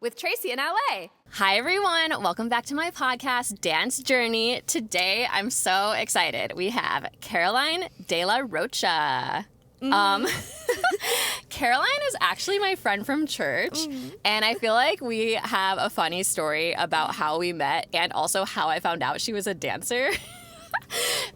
with Tracy in LA. Hi, everyone. Welcome back to my podcast, Dance Journey. Today, I'm so excited. We have Caroline de la Rocha. Caroline is actually my friend from church, and I feel like we have a funny story about how we met and also how I found out she was a dancer.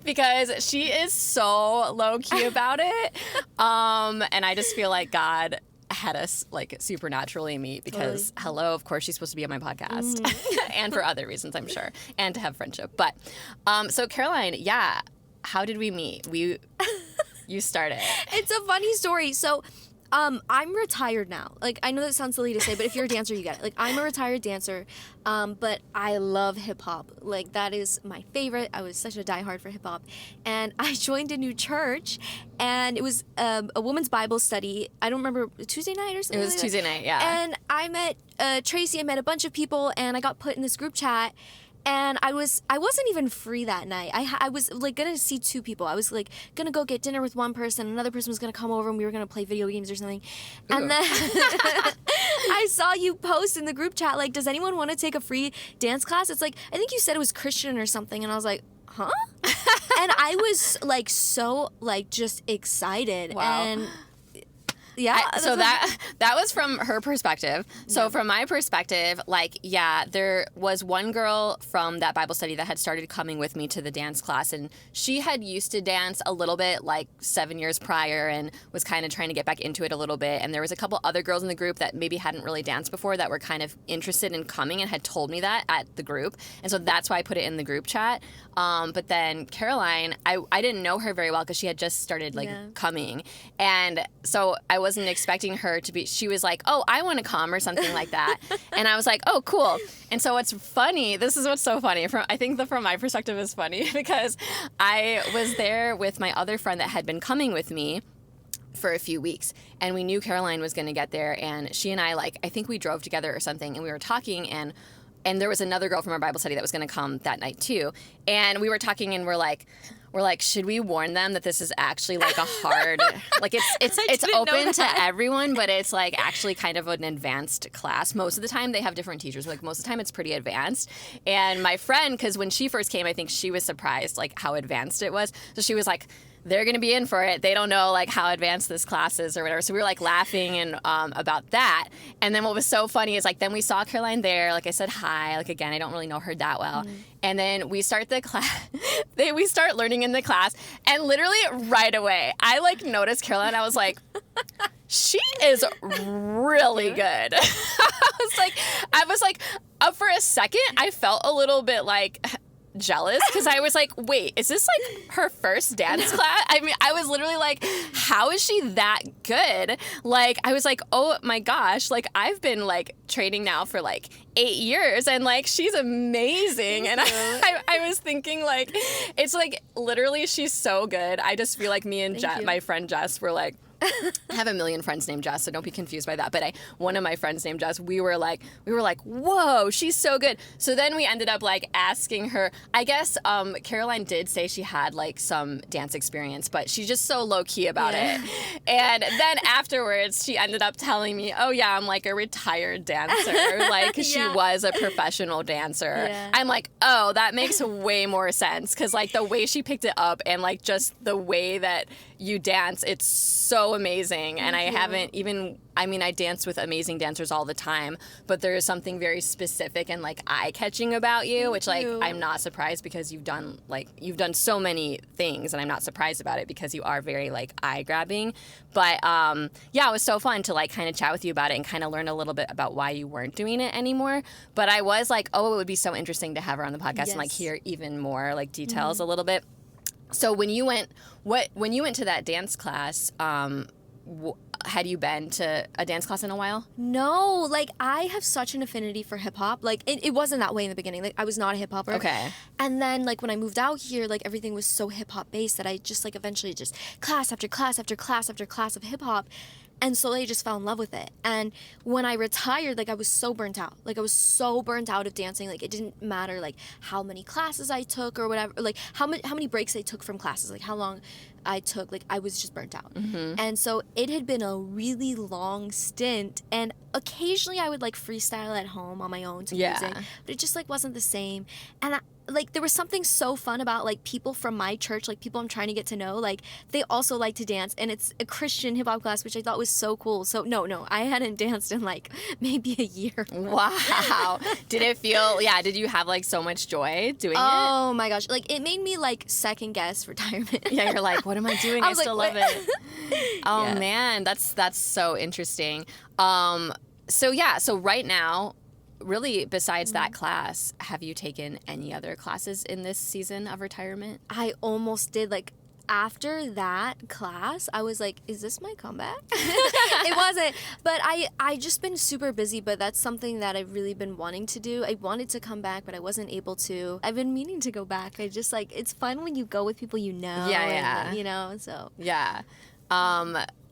Because she is so low-key about it. And I just feel like God had us like supernaturally meet because hello, of course she's supposed to be on my podcast and for other reasons, I'm sure, and to have friendship. But so Caroline, yeah, how did we meet? You started. It's a funny story. So I'm retired now. Like, I know that sounds silly to say, but if you're a dancer, you get it. Like, I'm a retired dancer, but I love hip-hop. Like, that is my favorite. I was such a diehard for hip-hop. And I joined a new church, and it was a women's Bible study. I don't remember, Tuesday night or something? It was like Tuesday that. night, yeah. And I met Tracy. I met a bunch of people, and I got put in this group chat. And I wasn't even free that night. I was like gonna see two people. I was like gonna go get dinner with one person. Another person was gonna come over and we were gonna play video games or something. Ooh. And then I saw you post in the group chat like, does anyone want to take a free dance class? It's like, I think you said it was Christian or something. And I was like, huh? And I was like so like just excited. Wow. And yeah. So that was from her perspective. So from my perspective, like, yeah, there was one girl from that Bible study that had started coming with me to the dance class, and she had used to dance a little bit like 7 years prior and was kind of trying to get back into it a little bit. And there was a couple other girls in the group that maybe hadn't really danced before that were kind of interested in coming and had told me that at the group. And so that's why I put it in the group chat. But then Caroline, I didn't know her very well because she had just started coming. And so I wasn't expecting her to be, she was like, oh, I want to come or something like that. And I was like, oh, cool. And so what's funny, this is what's so funny, I think from my perspective is funny because I was there with my other friend that had been coming with me for a few weeks, and we knew Caroline was going to get there, and she and I I think we drove together or something, and we were talking, and there was another girl from our Bible study that was going to come that night too. And we were talking and we're like, should we warn them that this is actually like a hard, like it's open to everyone, but it's like actually kind of an advanced class. Most of the time they have different teachers. Like most of the time it's pretty advanced. And my friend, because when she first came, I think she was surprised like how advanced it was. So she was like, they're going to be in for it. They don't know like how advanced this class is or whatever. So we were like laughing and about that. And then what was so funny is like then we saw Caroline there. Like I said hi. Like again, I don't really know her that well. And then we start the class. We start learning in the class, and literally right away, I like noticed Caroline. I was like, she is really good. I was like, for a second, I felt a little bit like jealous because I was like, wait, is this like her first dance class? I mean, I was literally like, how is she that good? Like, I was like, oh my gosh, like I've been like training now for like 8 years and like she's amazing. And I was thinking like, it's like literally she's so good. I just feel like me and my friend Jess were like, I have a million friends named Jess, so don't be confused by that. But one of my friends named Jess, we were like, whoa, she's so good. So then we ended up like asking her. I guess Caroline did say she had like some dance experience, but she's just so low key about it. And then afterwards, she ended up telling me, oh yeah, I'm like a retired dancer. Like she was a professional dancer. Yeah. I'm like, oh, that makes way more sense because like the way she picked it up and like just the way that you dance, it's so amazing. And I haven't even, I mean, I dance with amazing dancers all the time, but there is something very specific and like eye-catching about you, which like I'm not surprised because you've done so many things, and I'm not surprised about it because you are very like eye-grabbing. But yeah, it was so fun to like kind of chat with you about it and kind of learn a little bit about why you weren't doing it anymore. But I was like, oh, it would be so interesting to have her on the podcast and like hear even more like details a little bit. So when you went to that dance class, had you been to a dance class in a while? No, like I have such an affinity for hip hop. Like it wasn't that way in the beginning. Like I was not a hip hopper. Okay. And then like when I moved out here, like everything was so hip hop based that I just like eventually just class after class after class after class of hip hop. and slowly I just fell in love with it. And when I retired, like I was so burnt out. Like I was so burnt out of dancing. Like it didn't matter like how many classes I took or whatever, like how many breaks I took from classes, like how long I took, like I was just burnt out. And so it had been a really long stint, and occasionally I would like freestyle at home on my own to music, but it just like wasn't the same. And like there was something so fun about like people from my church, like people I'm trying to get to know, like they also like to dance, and it's a Christian hip hop class, which I thought was so cool. So no, I hadn't danced in like maybe a year. Wow. Did it feel, did you have like so much joy doing it? Oh my gosh, like it made me like second guess retirement. Yeah, you're like, what am I doing? I still love it. Oh man, that's so interesting. So right now, really, besides that class, have you taken any other classes in this season of retirement? I almost did. Like, after that class, I was like, is this my comeback? It wasn't. But I just been super busy, but that's something that I've really been wanting to do. I wanted to come back, but I wasn't able to. I've been meaning to go back. I just, like, it's fun when you go with people you know. Yeah. And, you know, so. Yeah.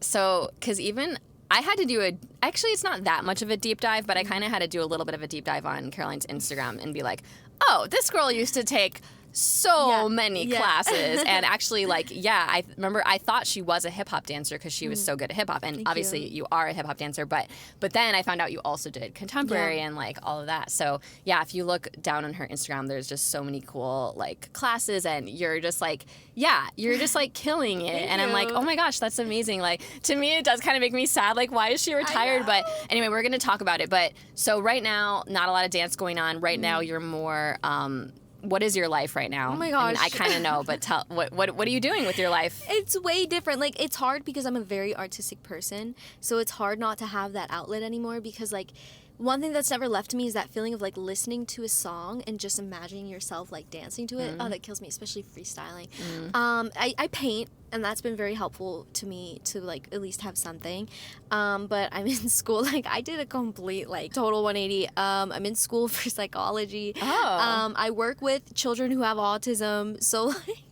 So, because even I had to do actually, it's not that much of a deep dive, but I kind of had to do a little bit of a deep dive on Caroline's Instagram and be like, oh, this girl used to take so many classes. And actually, like, I remember I thought she was a hip hop dancer because she was so good at hip hop. And obviously you are a hip hop dancer, but then I found out you also did contemporary and like all of that. So if you look down on her Instagram, there's just so many cool like classes, and you're just like, you're just like killing it. And I'm like, oh my gosh, that's amazing. Like, to me, it does kind of make me sad. Like, why is she retired? But anyway, we're going to talk about it. But so right now, not a lot of dance going on. Right now, you're more, what is your life right now? Oh my gosh. I mean, I kind of know, but tell what are you doing with your life? It's way different. Like, it's hard because I'm a very artistic person, so it's hard not to have that outlet anymore, because like one thing that's never left me is that feeling of like listening to a song and just imagining yourself like dancing to it. Oh, that kills me, especially freestyling. I paint, and that's been very helpful to me to like at least have something. But I'm in school, like I did a complete like total 180. I'm in school for psychology. I work with children who have autism, so like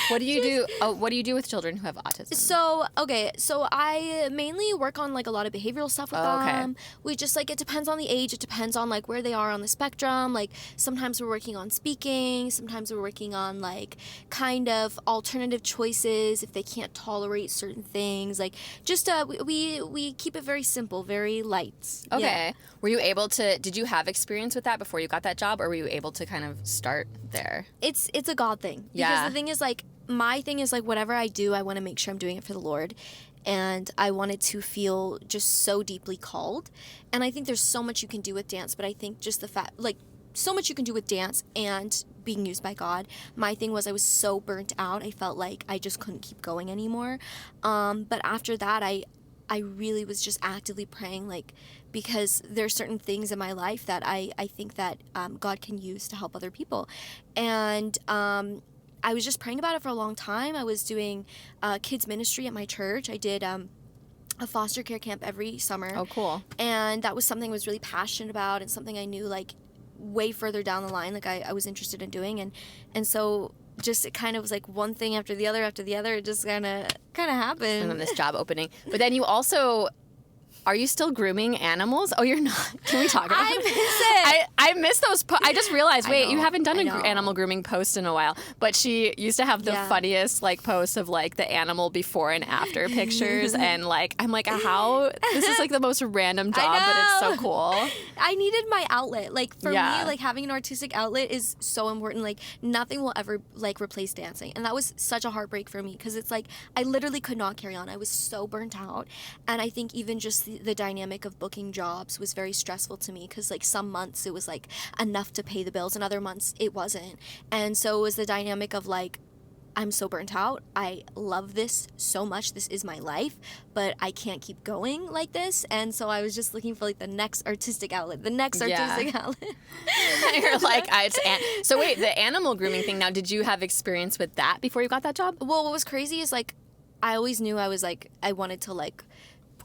What do you do? Oh, what do you do with children who have autism? So I mainly work on like a lot of behavioral stuff with them. We just like, it depends on the age. It depends on like where they are on the spectrum. Like sometimes we're working on speaking. Sometimes we're working on like kind of alternative choices if they can't tolerate certain things. Like just we keep it very simple, very light. Okay. Yeah. Were you able to? Did you have experience with that before you got that job, or were you able to kind of start there? It's a God thing. Because the thing is like, my thing is like, whatever I do, I want to make sure I'm doing it for the Lord. And I wanted to feel just so deeply called. And I think there's so much you can do with dance, but I think just the fact, like, so much you can do with dance and being used by God. My thing was I was so burnt out. I felt like I just couldn't keep going anymore. But after that, I really was just actively praying, like, because there's certain things in my life that I think that God can use to help other people. And I was just praying about it for a long time. I was doing kids ministry at my church. I did a foster care camp every summer. Oh, cool. And that was something I was really passionate about, and something I knew like way further down the line, like I was interested in doing. And so just it kind of was like one thing after the other, it just kind of happened. And then this job opening. But then you also, are you still grooming animals? Oh, you're not. Can we talk about I miss it. I miss those. I just realized, wait, you haven't done an know. animal grooming post in a while. But she used to have the funniest like posts of like the animal before and after pictures. And like, I'm like, how? This is like the most random job, but it's so cool. I needed my outlet. Like for me, like having an artistic outlet is so important. Like nothing will ever like replace dancing. And that was such a heartbreak for me, because it's like I literally could not carry on. I was so burnt out. And I think even just the dynamic of booking jobs was very stressful to me, because like some months it was like enough to pay the bills and other months it wasn't. And so it was the dynamic of like, I'm so burnt out. I love this so much. This is my life, but I can't keep going like this. And so I was just looking for like the next artistic outlet, outlet. You're like, so wait, the animal grooming thing now, did you have experience with that before you got that job? Well, what was crazy is like, I always knew I was like, I wanted to like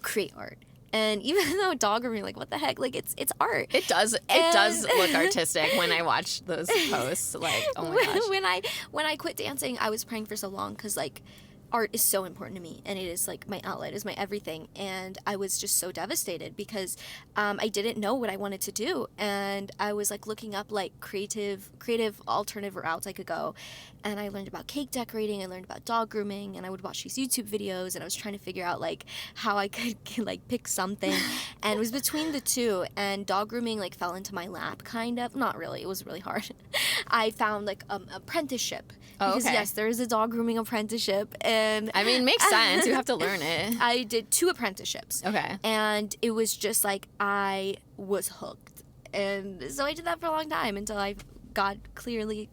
create art. And even though dog grooming, like, what the heck? Like, it's art. It does look artistic when I watch those posts. Like, oh my gosh. When I quit dancing, I was praying for so long, because like art is so important to me, and it is like my outlet, is my everything. And I was just so devastated because I didn't know what I wanted to do, and I was like looking up like creative alternative routes I could go. And I learned about cake decorating, I learned about dog grooming, and I would watch these YouTube videos, and I was trying to figure out like how I could like pick something. And it was between the two, and dog grooming like fell into my lap, kind of. Not really, it was really hard. I found like apprenticeship. Because yes, there is a dog grooming apprenticeship, and I mean, makes sense. You have to learn it. I did 2 apprenticeships. Okay. And it was just like I was hooked. And so I did that for a long time until God clearly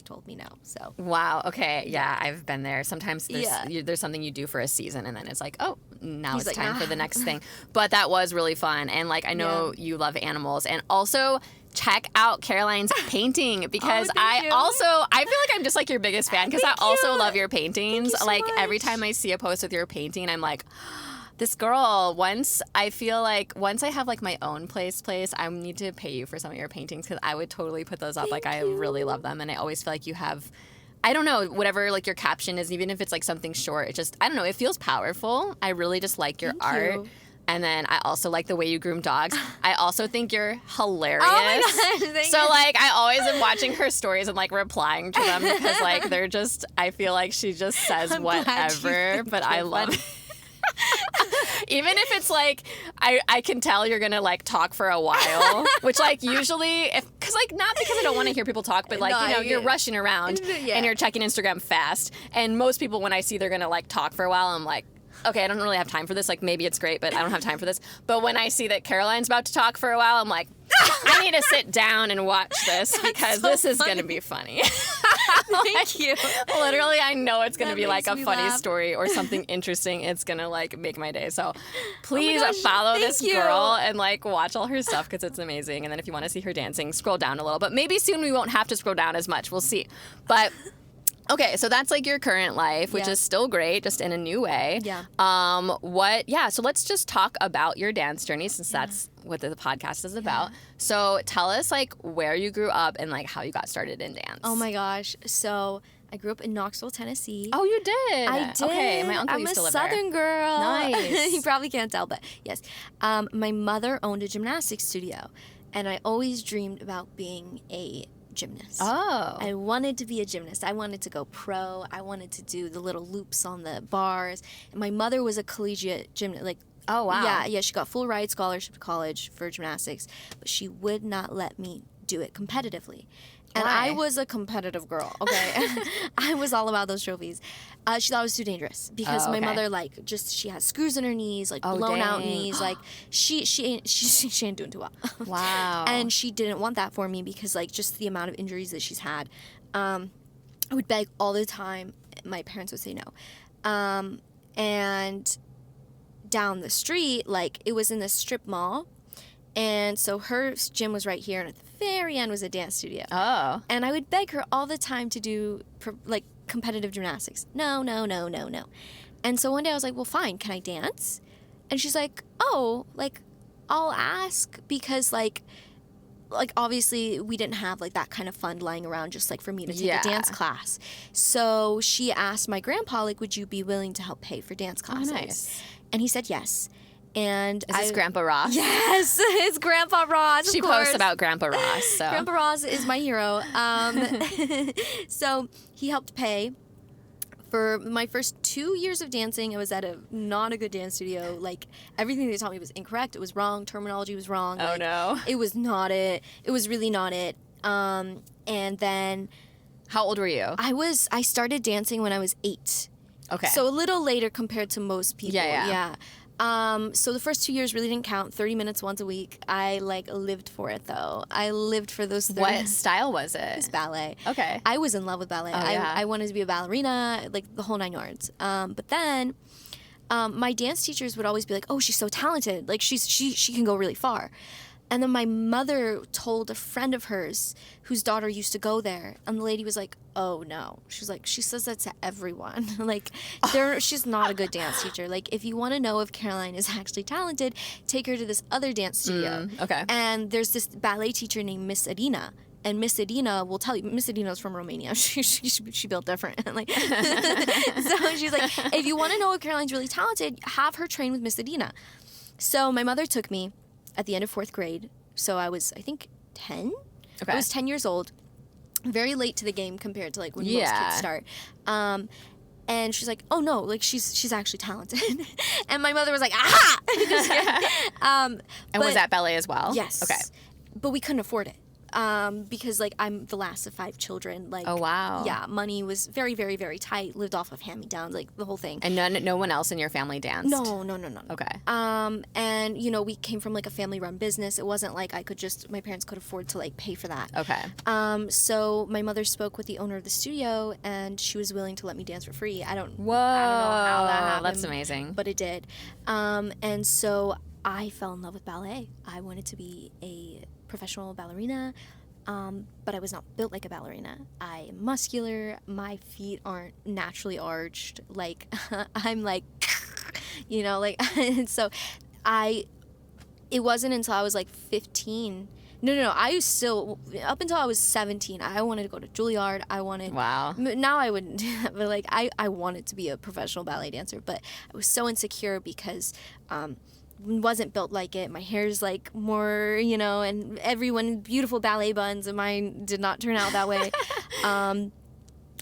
told me no. So wow. Okay. Yeah, I've been there. Sometimes there's something you do for a season, and then it's like, oh, now it's like, time for the next thing. But that was really fun, and like I know you love animals, and also check out Caroline's painting because I feel like I'm just like your biggest fan because I also love your paintings. Like every time I see a post with your painting, I'm like, this girl. Once I have like my own place, I need to pay you for some of your paintings because I would totally put those up. I really love them, and I always feel like you have, I don't know, whatever like your caption is, even if it's like something short, it just, I don't know, it feels powerful. I really just like your art. And then I also like the way you groom dogs. I also think you're hilarious. Oh my God, thank so you. like I always am watching her stories and like replying to them because like they're just, I feel like she just says whatever, but I love it. Even if it's like, I can tell you're gonna like talk for a while, which like usually, because like not because I don't want to hear people talk, but like you're rushing around and you're checking Instagram fast, and most people when I see they're gonna like talk for a while, I'm like, okay, I don't really have time for this. Like, maybe it's great, but I don't have time for this. But when I see that Caroline's about to talk for a while, I'm like, I need to sit down and watch this because this is going to be funny. Thank you. Literally, I know it's going to be like a funny laugh. story or something interesting. It's going to like make my day. So please follow thank this you. girl and like watch all her stuff because it's amazing. And then if you want to see her dancing, scroll down a little. But maybe soon we won't have to scroll down as much. We'll see. But okay, so that's like your current life, which is still great, just in a new way. Yeah. So let's just talk about your dance journey since that's what the podcast is about. So tell us like where you grew up and like how you got started in dance. Oh my gosh. So I grew up in Knoxville, Tennessee. Oh, you did? I did. Okay, my uncle I'm used to a live Southern girl. Nice. You probably can't tell, but yes. My mother owned a gymnastics studio, and I always dreamed about being a gymnast. Oh. I wanted to be a gymnast. I wanted to go pro. I wanted to do the little loops on the bars. And my mother was a collegiate gymnast. Like, oh, wow. Yeah, she got full ride scholarship to college for gymnastics, but she would not let me do it competitively. And Why? I was a competitive girl, okay? I was all about those trophies. She thought it was too dangerous because my mother, like, she has screws in her knees, like blown out knees. Like, she ain't doing too well. Wow. And she didn't want that for me because, like, just the amount of injuries that she's had. I would beg all the time. My parents would say no. And down the street, like, it was in this strip mall. And so her gym was right here, and at the very end was a dance studio. Oh. And I would beg her all the time to do, like, competitive gymnastics. No. And so one day I was like, well, fine, can I dance? And she's like, oh, like, I'll ask because, like obviously we didn't have, like, that kind of fund lying around just, like, for me to take a dance class. So she asked my grandpa, like, would you be willing to help pay for dance classes? Oh, nice. And he said yes. And Is this Grandpa Ross? Yes, it's Grandpa Ross. She posts about Grandpa Ross. So. Grandpa Ross is my hero. So he helped pay for my first 2 years of dancing. I was at not a good dance studio. Like, everything they taught me was incorrect. It was wrong. Terminology was wrong. Oh, no. It was not it. It was really not it. And then... How old were you? I started dancing when I was 8. Okay. So a little later compared to most people. Yeah. So the first 2 years really didn't count. 30 minutes once a week. I lived for it though. I lived for those 30 What style was it? It was ballet. Okay. I was in love with ballet. I wanted to be a ballerina, like the whole 9 yards. But then my dance teachers would always be like, oh, she's so talented. Like she can go really far. And then my mother told a friend of hers whose daughter used to go there. And the lady was like, oh, no. She was like, she says that to everyone. Like, she's not a good dance teacher. Like, if you want to know if Caroline is actually talented, take her to this other dance studio. Okay. And there's this ballet teacher named Miss Adina. And Miss Adina will tell you. Miss Adina's from Romania. She built different. Like, so she's like, if you want to know if Caroline's really talented, have her train with Miss Adina. So my mother took me at the end of 4th grade. So I was, I think, 10. Okay. I was 10 years old. Very late to the game compared to like when most kids start. And she's like, oh no, like she's actually talented. And my mother was like, aha! And was that ballet as well? Yes. Okay. But we couldn't afford it. Because like I'm the last of 5 children. Like, oh wow. Yeah, money was very, very, very tight. Lived off of hand-me-downs, like the whole thing. And no one else in your family danced? No. Okay. And you know, we came from like a family-run business. It wasn't like my parents could afford to like pay for that. Okay. So my mother spoke with the owner of the studio, and she was willing to let me dance for free. I don't know Whoa. how that happened. That's amazing. But it did. And so I fell in love with ballet. I wanted to be a professional ballerina, but I was not built like a ballerina. I am muscular. My feet aren't naturally arched. Like, I'm like, you know, like, and so it wasn't until I was like 15. No. I was still, up until I was 17, I wanted to go to Juilliard. Wow. Now I wouldn't do that, but like, I wanted to be a professional ballet dancer, but I was so insecure because, wasn't built like it. My hair's like more, you know, and everyone beautiful ballet buns, and mine did not turn out that way. And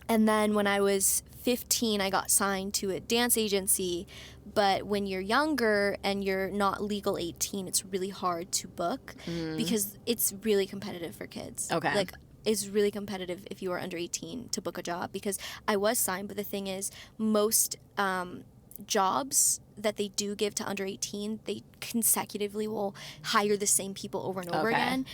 then when I was 15, I got signed to a dance agency. But when you're younger and you're not legal 18, it's really hard to book because it's really competitive for kids. Okay. Like, it's really competitive if you are under 18 to book a job, because I was signed, but the thing is, most jobs that they do give to under 18, they consecutively will hire the same people over and over again.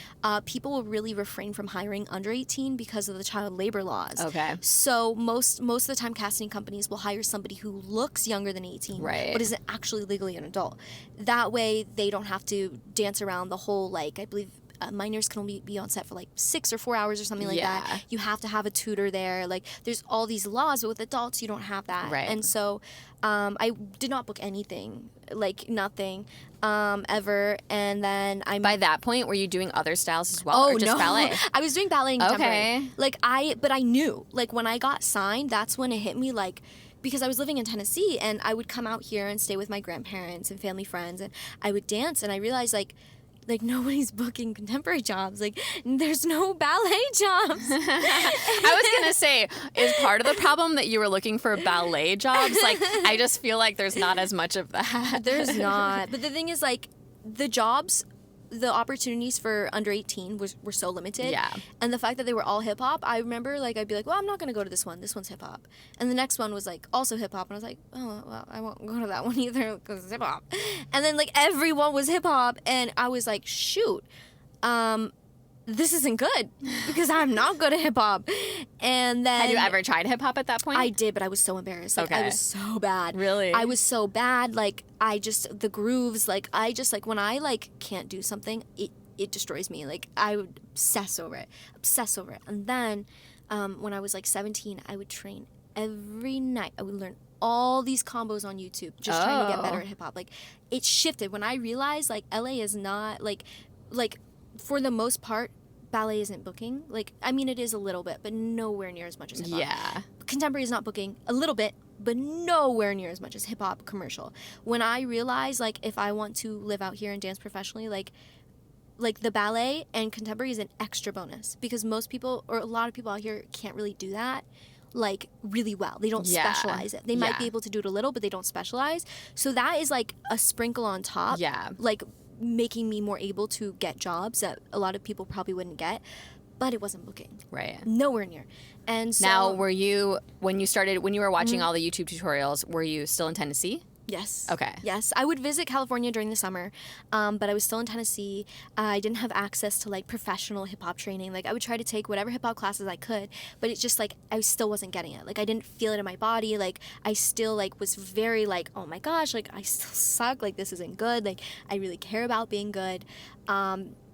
People will really refrain from hiring under 18 because of the child labor laws. Okay. So most of the time, casting companies will hire somebody who looks younger than 18, right, but isn't actually legally an adult. That way, they don't have to dance around the whole, like, I believe minors can only be on set for like 6 or 4 hours or something like that. You have to have a tutor there. Like, there's all these laws, but with adults, you don't have that. Right. And so I did not book anything, like nothing, ever. And then By that point, were you doing other styles as well, or just ballet? I was doing ballet and contemporary. Okay. Like, but I knew, like, when I got signed, that's when it hit me, like, because I was living in Tennessee, and I would come out here and stay with my grandparents and family friends, and I would dance, and I realized, like nobody's booking contemporary jobs. Like, there's no ballet jobs. I was gonna say, is part of the problem that you were looking for ballet jobs? Like, I just feel like there's not as much of that. There's not. But the thing is, like, the opportunities for under 18 were so limited. Yeah. And the fact that they were all hip hop, I remember, like, I'd be like, well, I'm not going to go to this one. This one's hip hop. And the next one was, like, also hip hop. And I was like, oh, well, I won't go to that one either because it's hip hop. And then, like, everyone was hip hop. And I was like, shoot, this isn't good because I'm not good at hip hop. And then. Had you ever tried hip hop at that point? I did, but I was so embarrassed. Like, I was so bad. Really? I was so bad. Like, the grooves, like, when I, like, can't do something, it destroys me. Like, I would obsess over it. And then, when I was, like, 17, I would train every night. I would learn all these combos on YouTube, just trying to get better at hip hop. Like, it shifted when I realized, like, LA is not, like, for the most part, ballet isn't booking. Like, I mean, it is a little bit, but nowhere near as much as hip hop. Yeah. Contemporary is not booking a little bit, but nowhere near as much as hip hop commercial. When I realized, like, if I want to live out here and dance professionally, like the ballet and contemporary is an extra bonus, because most people, or a lot of people out here, can't really do that, like, really well. They don't specialize it. They might be able to do it a little, but they don't specialize. So that is, like, a sprinkle on top. Yeah. Like, making me more able to get jobs that a lot of people probably wouldn't get, but it wasn't booking. Right. Nowhere near. And so now, when you were watching all the YouTube tutorials, were you still in Tennessee? Yes. Okay. Yes. I would visit California during the summer, but I was still in Tennessee. I didn't have access to, like, professional hip-hop training. Like, I would try to take whatever hip-hop classes I could, but it's just, like, I still wasn't getting it. Like, I didn't feel it in my body. Like, I still, like, was very, like, oh my gosh, like, I still suck. Like, this isn't good. Like, I really care about being good.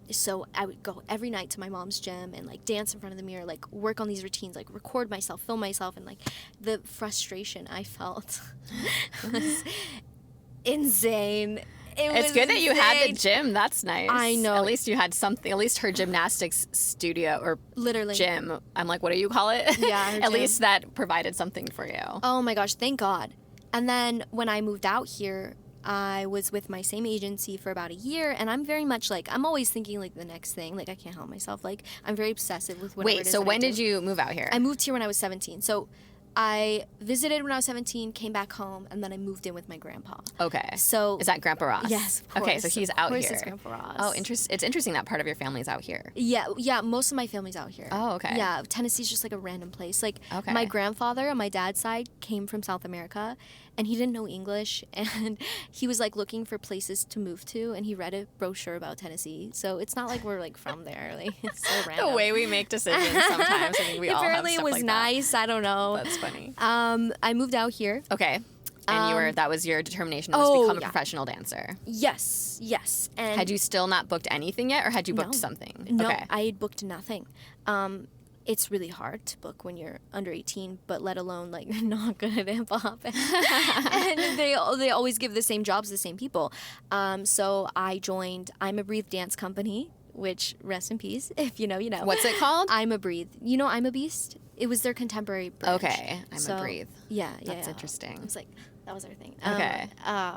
So I would go every night to my mom's gym and, like, dance in front of the mirror, like, work on these routines, like, record myself, film myself, and, like, the frustration I felt was insane. It's good that you had the gym. That's nice. I know. At least you had something. At least her gymnastics studio or Literally. gym. I'm like, what do you call it? Yeah, her At gym. least that provided something for you. Oh my gosh, thank God. And then when I moved out here, I was with my same agency for about a year, and I'm very much like, I'm always thinking like the next thing. Like I can't help myself. Like I'm very obsessive with whatever it Wait, is so that I when do. did you move out here? I moved here when I was 17. So I visited when I was 17, came back home, and then I moved in with my grandpa. Okay. So Is that Grandpa Ross? yes, of course. Okay, so he's out Of course here. it's Grandpa Ross. Oh, it's interesting that part of your family's out here. Yeah, most of my family's out here. Oh, okay. Yeah, Tennessee's just like a random place. Like Okay. my grandfather on my dad's side came from South America, and he didn't know English, and he was like looking for places to move to, and he read a brochure about Tennessee. So it's not like we're like from there. Like it's so random. The way we make decisions sometimes. I think we all have Apparently stuff it was like that. nice. I don't know. That's funny. I moved out here. Okay. And that was your determination was to become a professional dancer. Yes. And Had you still not booked anything yet, or had you booked No. something? No, Okay. I had booked nothing. It's really hard to book when you're under 18, but let alone like not good at hip hop. And they always give the same jobs to the same people. So I joined I'm a Breathe dance company, which rest in peace. If you know, you know. What's it called? I'm a Breathe. You know I'm a Beast? It was their contemporary branch. Okay. I'm a Breathe. Yeah. That's yeah. interesting. It's like that was our thing. Okay.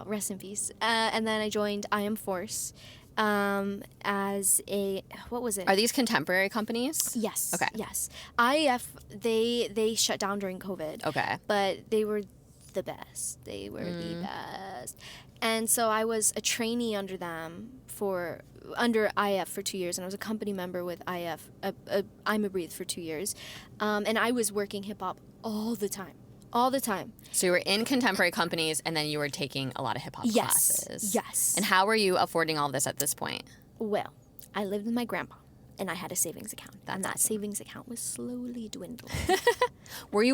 Rest in peace. And then I joined I Am Force as a what was it? Are these contemporary companies? Yes. Okay. Yes. IF they shut down during COVID. Okay. But they were the best. They were the best. And so I was a trainee under them under IF for 2 years, and I was a company member with IF. I'm a Breathe for 2 years, and I was working hip hop all the time. All the time. So you were in contemporary companies, and then you were taking a lot of hip hop classes. Yes. And how were you affording all this at this point? Well, I lived with my grandpa, and I had a savings account, and that savings account was slowly dwindling.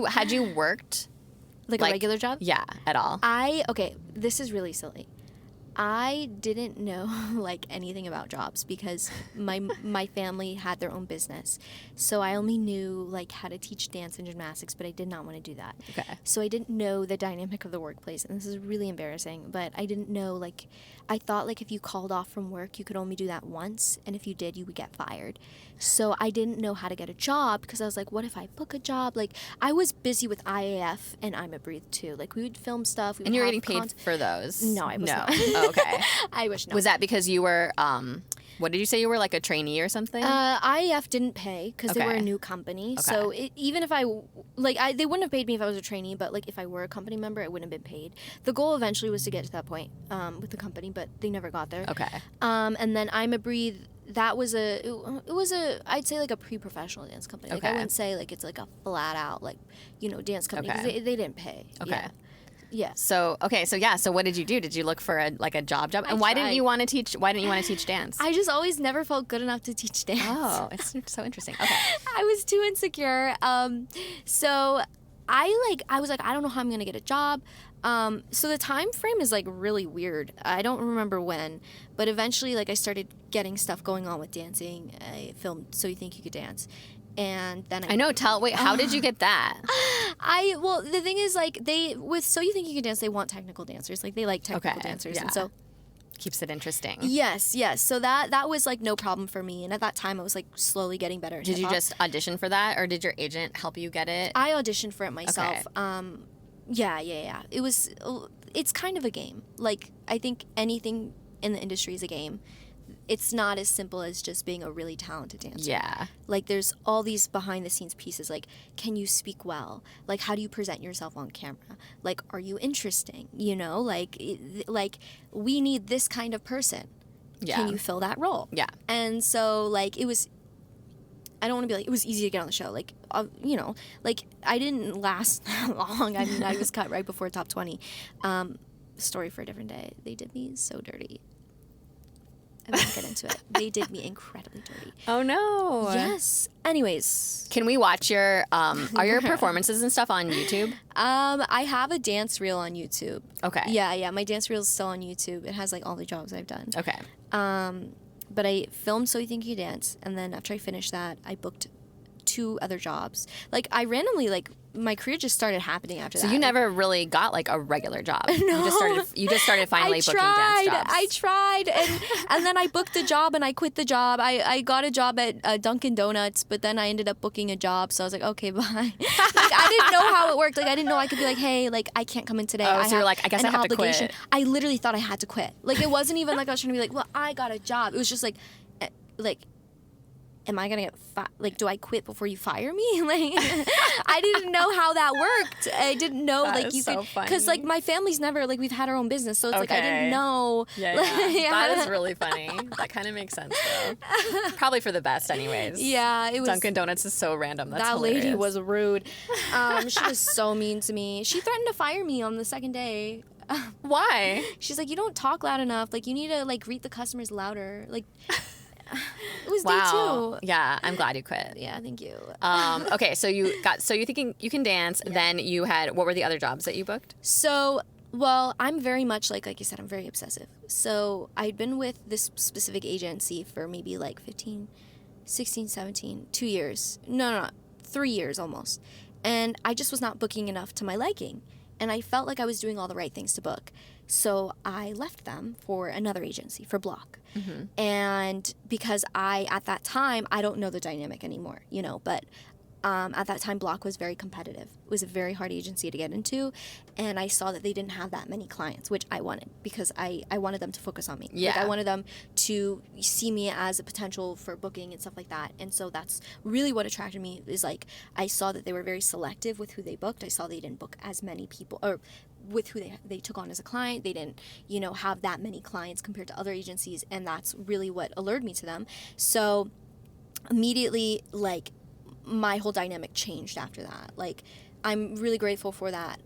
Had you worked like a regular job? Yeah, at all? Okay, this is really silly. I didn't know like anything about jobs because my family had their own business. So I only knew like how to teach dance and gymnastics, but I did not want to do that. Okay. So I didn't know the dynamic of the workplace, and this is really embarrassing, but I didn't know like I thought like if you called off from work, you could only do that once, and if you did, you would get fired. So I didn't know how to get a job because I was like, what if I book a job? Like I was busy with IAF and I'm a Breathe too. Like we would film stuff. And you were getting paid for those? No, I was not. Oh, okay. I wish not. Was that because you were, what did you say you were, like a trainee or something? IAF didn't pay because they were a Okay. new company. Okay. So even if they wouldn't have paid me if I was a trainee, but like if I were a company member, I wouldn't have been paid. The goal eventually was to get to that point with the company, but they never got there. Okay. And then I'm a Breathe. That was I'd say like a pre-professional dance company. Like I Okay. wouldn't say like it's like a flat out like dance company because Okay. they didn't pay. Okay. Yeah. So what did you do? Did you look for a job? And why didn't tried. you want to teach? Why didn't you want to teach dance? I just always never felt good enough to teach dance. Oh, it's so interesting. Okay. I was too insecure. So I was like, I don't know how I'm gonna get a job. So the time frame is like really weird. I don't remember when, but eventually like I started getting stuff going on with dancing. I filmed So You Think You Could Dance. And then I know. Wait, how did you get that? well, the thing is like with So You Think You Could Dance, they want technical dancers. Like they like technical Okay, dancers. yeah. And so Keeps it interesting. yes. So that was like no problem for me. And at that time I was like slowly getting better at Did you hip-hop. just audition for that, or did your agent help you get it? I auditioned for it myself. Okay. Yeah. It's kind of a game. Like, I think anything in the industry is a game. It's not as simple as just being a really talented dancer. Yeah. Like, there's all these behind the scenes pieces. Like, can you speak well? Like, how do you present yourself on camera? Like, are you interesting? Like, we need this kind of person. Yeah. Can you fill that role? Yeah. And so, like, I don't want to be like, it was easy to get on the show. Like, like, I didn't last that long. I mean, I was cut right before top 20. Story for a different day. They did me so dirty. I won't get into it. They did me incredibly dirty. Oh no. Yes. Anyways. Can we watch your are your performances and stuff on YouTube? I have a dance reel on YouTube. Okay. Yeah. My dance reel is still on YouTube. It has like all the jobs I've done. Okay. But I filmed So You Think You Dance, and then after I finished that, I booked 2 other jobs. Like, I randomly, like, my career just started happening after that. So you never really got like a regular job. No. You just started finally booking dance jobs. I tried, and then I booked a job and I quit the job. I got a job at Dunkin' Donuts, but then I ended up booking a job. So I was like, okay, bye. Like, I didn't know how it worked. Like, I didn't know I could be like, hey, like, I can't come in today. Oh, so you're like, I guess I have to quit. I literally thought I had to quit. Like, it wasn't even like I was trying to be like, well, I got a job. It was just like, am I gonna get like, do I quit before you fire me? Like, I didn't know how that worked. I didn't know that like you so could, funny. because like my family's never like we've had our own business, so it's like I didn't know. Yeah, Yeah. That is really funny. That kind of makes sense though. Probably for the best, anyways. Yeah, it was. Dunkin' Donuts is so random. That's that hilarious. lady was rude. She was so mean to me. She threatened to fire me on the second day. Why? She's like, you don't talk loud enough. Like, you need to like greet the customers louder. Like. It was wow. day 2. Yeah, I'm glad you quit. Yeah, thank you. Okay, so you're thinking you can dance. Yeah. Then you had, what were the other jobs that you booked? So, well, I'm very much like you said, I'm very obsessive. So I'd been with this specific agency for maybe like 15, 16, 17, 2 years. No, 3 years almost. And I just was not booking enough to my liking. And I felt like I was doing all the right things to book. So I left them for another agency, for Block. Mm-hmm. And because at that time, I don't know the dynamic anymore, you know, but at that time, Block was very competitive. It was a very hard agency to get into. And I saw that they didn't have that many clients, which I wanted because I wanted them to focus on me. Yeah. Like, I wanted them to see me as a potential for booking and stuff like that. And so that's really what attracted me, is like I saw that they were very selective with who they booked. I saw they didn't book as many people, or with who they took on as a client. They didn't, you know, have that many clients compared to other agencies. And that's really what allured me to them. So immediately, like, my whole dynamic changed after that. Like, I'm really grateful for that.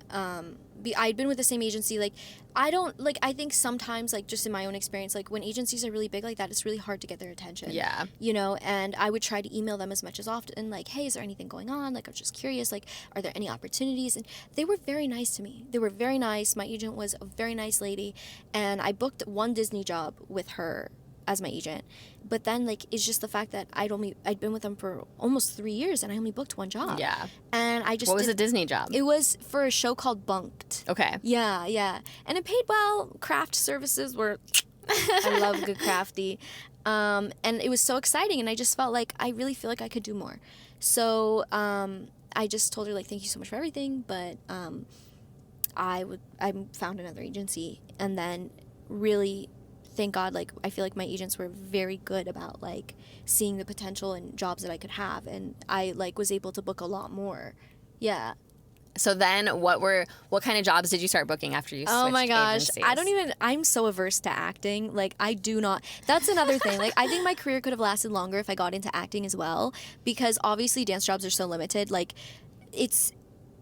I'd been with the same agency. Like, I think sometimes, like, just in my own experience, like, when agencies are really big like that, it's really hard to get their attention. Yeah. You know, and I would try to email them as much as often, like, hey, is there anything going on? Like, I'm just curious, like, are there any opportunities? And they were very nice to me. They were very nice. My agent was a very nice lady. And I booked one Disney job with her as my agent. But then, like, it's just the fact that I'd been with them for almost 3 years and I only booked one job. Yeah. And I just What was the Disney job? It was for a show called Bunked. Okay. Yeah. And it paid well. Craft services were I love good crafty. And it was so exciting, and I just felt like I really feel like I could do more. So I just told her, like, thank you so much for everything, but I found another agency, and then really, thank God, like, I feel like my agents were very good about, like, seeing the potential in jobs that I could have, and I, like, was able to book a lot more. Yeah. So then what kind of jobs did you start booking after you switched Oh my gosh. agencies? I'm so averse to acting. Like, I do not. That's another thing. Like, I think my career could have lasted longer if I got into acting as well, because obviously dance jobs are so limited. Like,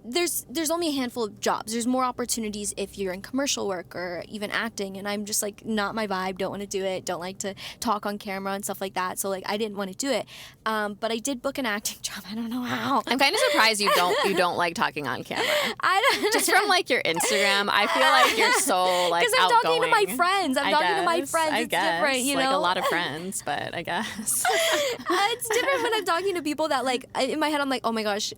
there's only a handful of jobs. There's more opportunities if you're in commercial work or even acting, and I'm just, like, not my vibe. Don't want to do it. Don't like to talk on camera and stuff like that. So, like, I didn't want to do it. But I did book an acting job. I don't know how. I'm kind of surprised you don't like talking on camera. I don't Just from, like, your Instagram, I feel like you're so, like, because I'm talking to my friends. It's different, you know? Like, a lot of friends, but I guess. It's different when I'm talking to people that, like, in my head, I'm like, oh my gosh,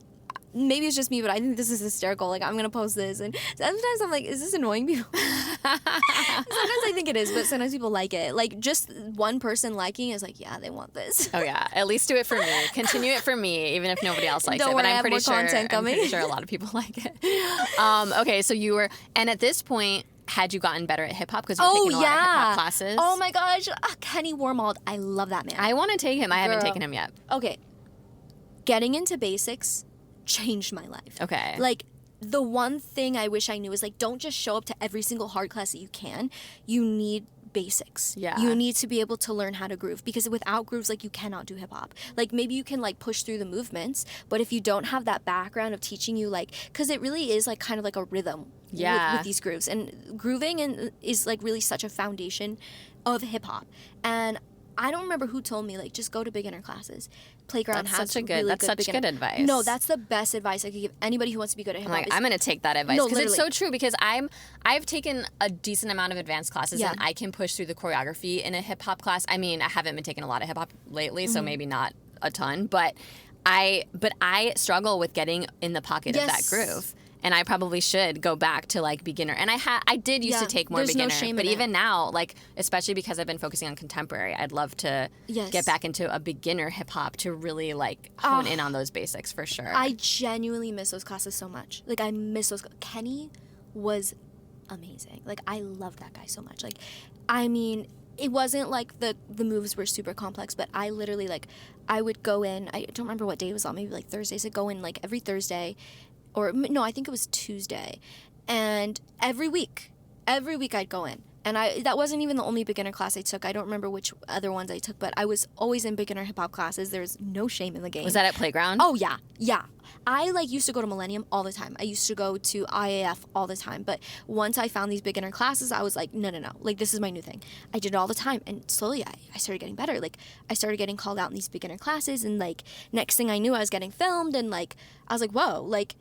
maybe it's just me, but I think this is hysterical. Like, I'm going to post this. And sometimes I'm like, is this annoying people? Sometimes I think it is, but sometimes people like it. Like, just one person liking is like, yeah, they want this. Oh, yeah. At least do it for me. Continue it for me, even if nobody else likes Don't it. worry, But I have more content coming. I'm pretty sure a lot of people like it. Okay, so you were, and at this point, had you gotten better at hip hop because you were taking a lot of hip hop classes? Oh my gosh, Kenny Warmold, I love that man. I want to take him. I haven't taken him yet. Okay, getting into basics changed my life. Okay. Like, the one thing I wish I knew is, like, don't just show up to every single hard class that you can. You need basics. Yeah. You need to be able to learn how to groove, because without grooves, like, you cannot do hip hop. Like, maybe you can, like, push through the movements, but if you don't have that background of teaching you, like, because it really is, like, kind of like a rhythm with these grooves, and grooving is, like, really such a foundation of hip hop. And I don't remember who told me, like, just go to beginner classes. Playground has such good advice. No, that's the best advice I could give anybody who wants to be good at hip hop. I'm going to take that advice, because it's so literally. true, because I've taken a decent amount of advanced classes, and I can push through the choreography in a hip hop class. I mean, I haven't been taking a lot of hip hop lately, so maybe not a ton, but But I struggle with getting in the pocket of that Yes. groove. And I probably should go back to like beginner. And I did used to take more there's no beginner. shame But in it. even now, like, especially because I've been focusing on contemporary, I'd love to Yes. get back into a beginner hip hop to really like hone in on those basics for sure. I genuinely miss those classes so much. Like, I miss those. Kenny was amazing. Like, I love that guy so much. Like, I mean, it wasn't like the moves were super complex, but I literally, like, I would go in. I don't remember what day it was on. Maybe like Thursdays. I'd go in like every Thursday, or no, I think it was Tuesday, and every week I'd go in. And that wasn't even the only beginner class I took. I don't remember which other ones I took, but I was always in beginner hip hop classes. There's no shame in the game. Was that at Playground? Oh, yeah. Yeah. I, like, used to go to Millennium all the time. I used to go to IAF all the time. But once I found these beginner classes, I was like, no. Like, this is my new thing. I did it all the time. And slowly I started getting better. Like, I started getting called out in these beginner classes. And, like, next thing I knew, I was getting filmed. And, like, I was like, whoa, like,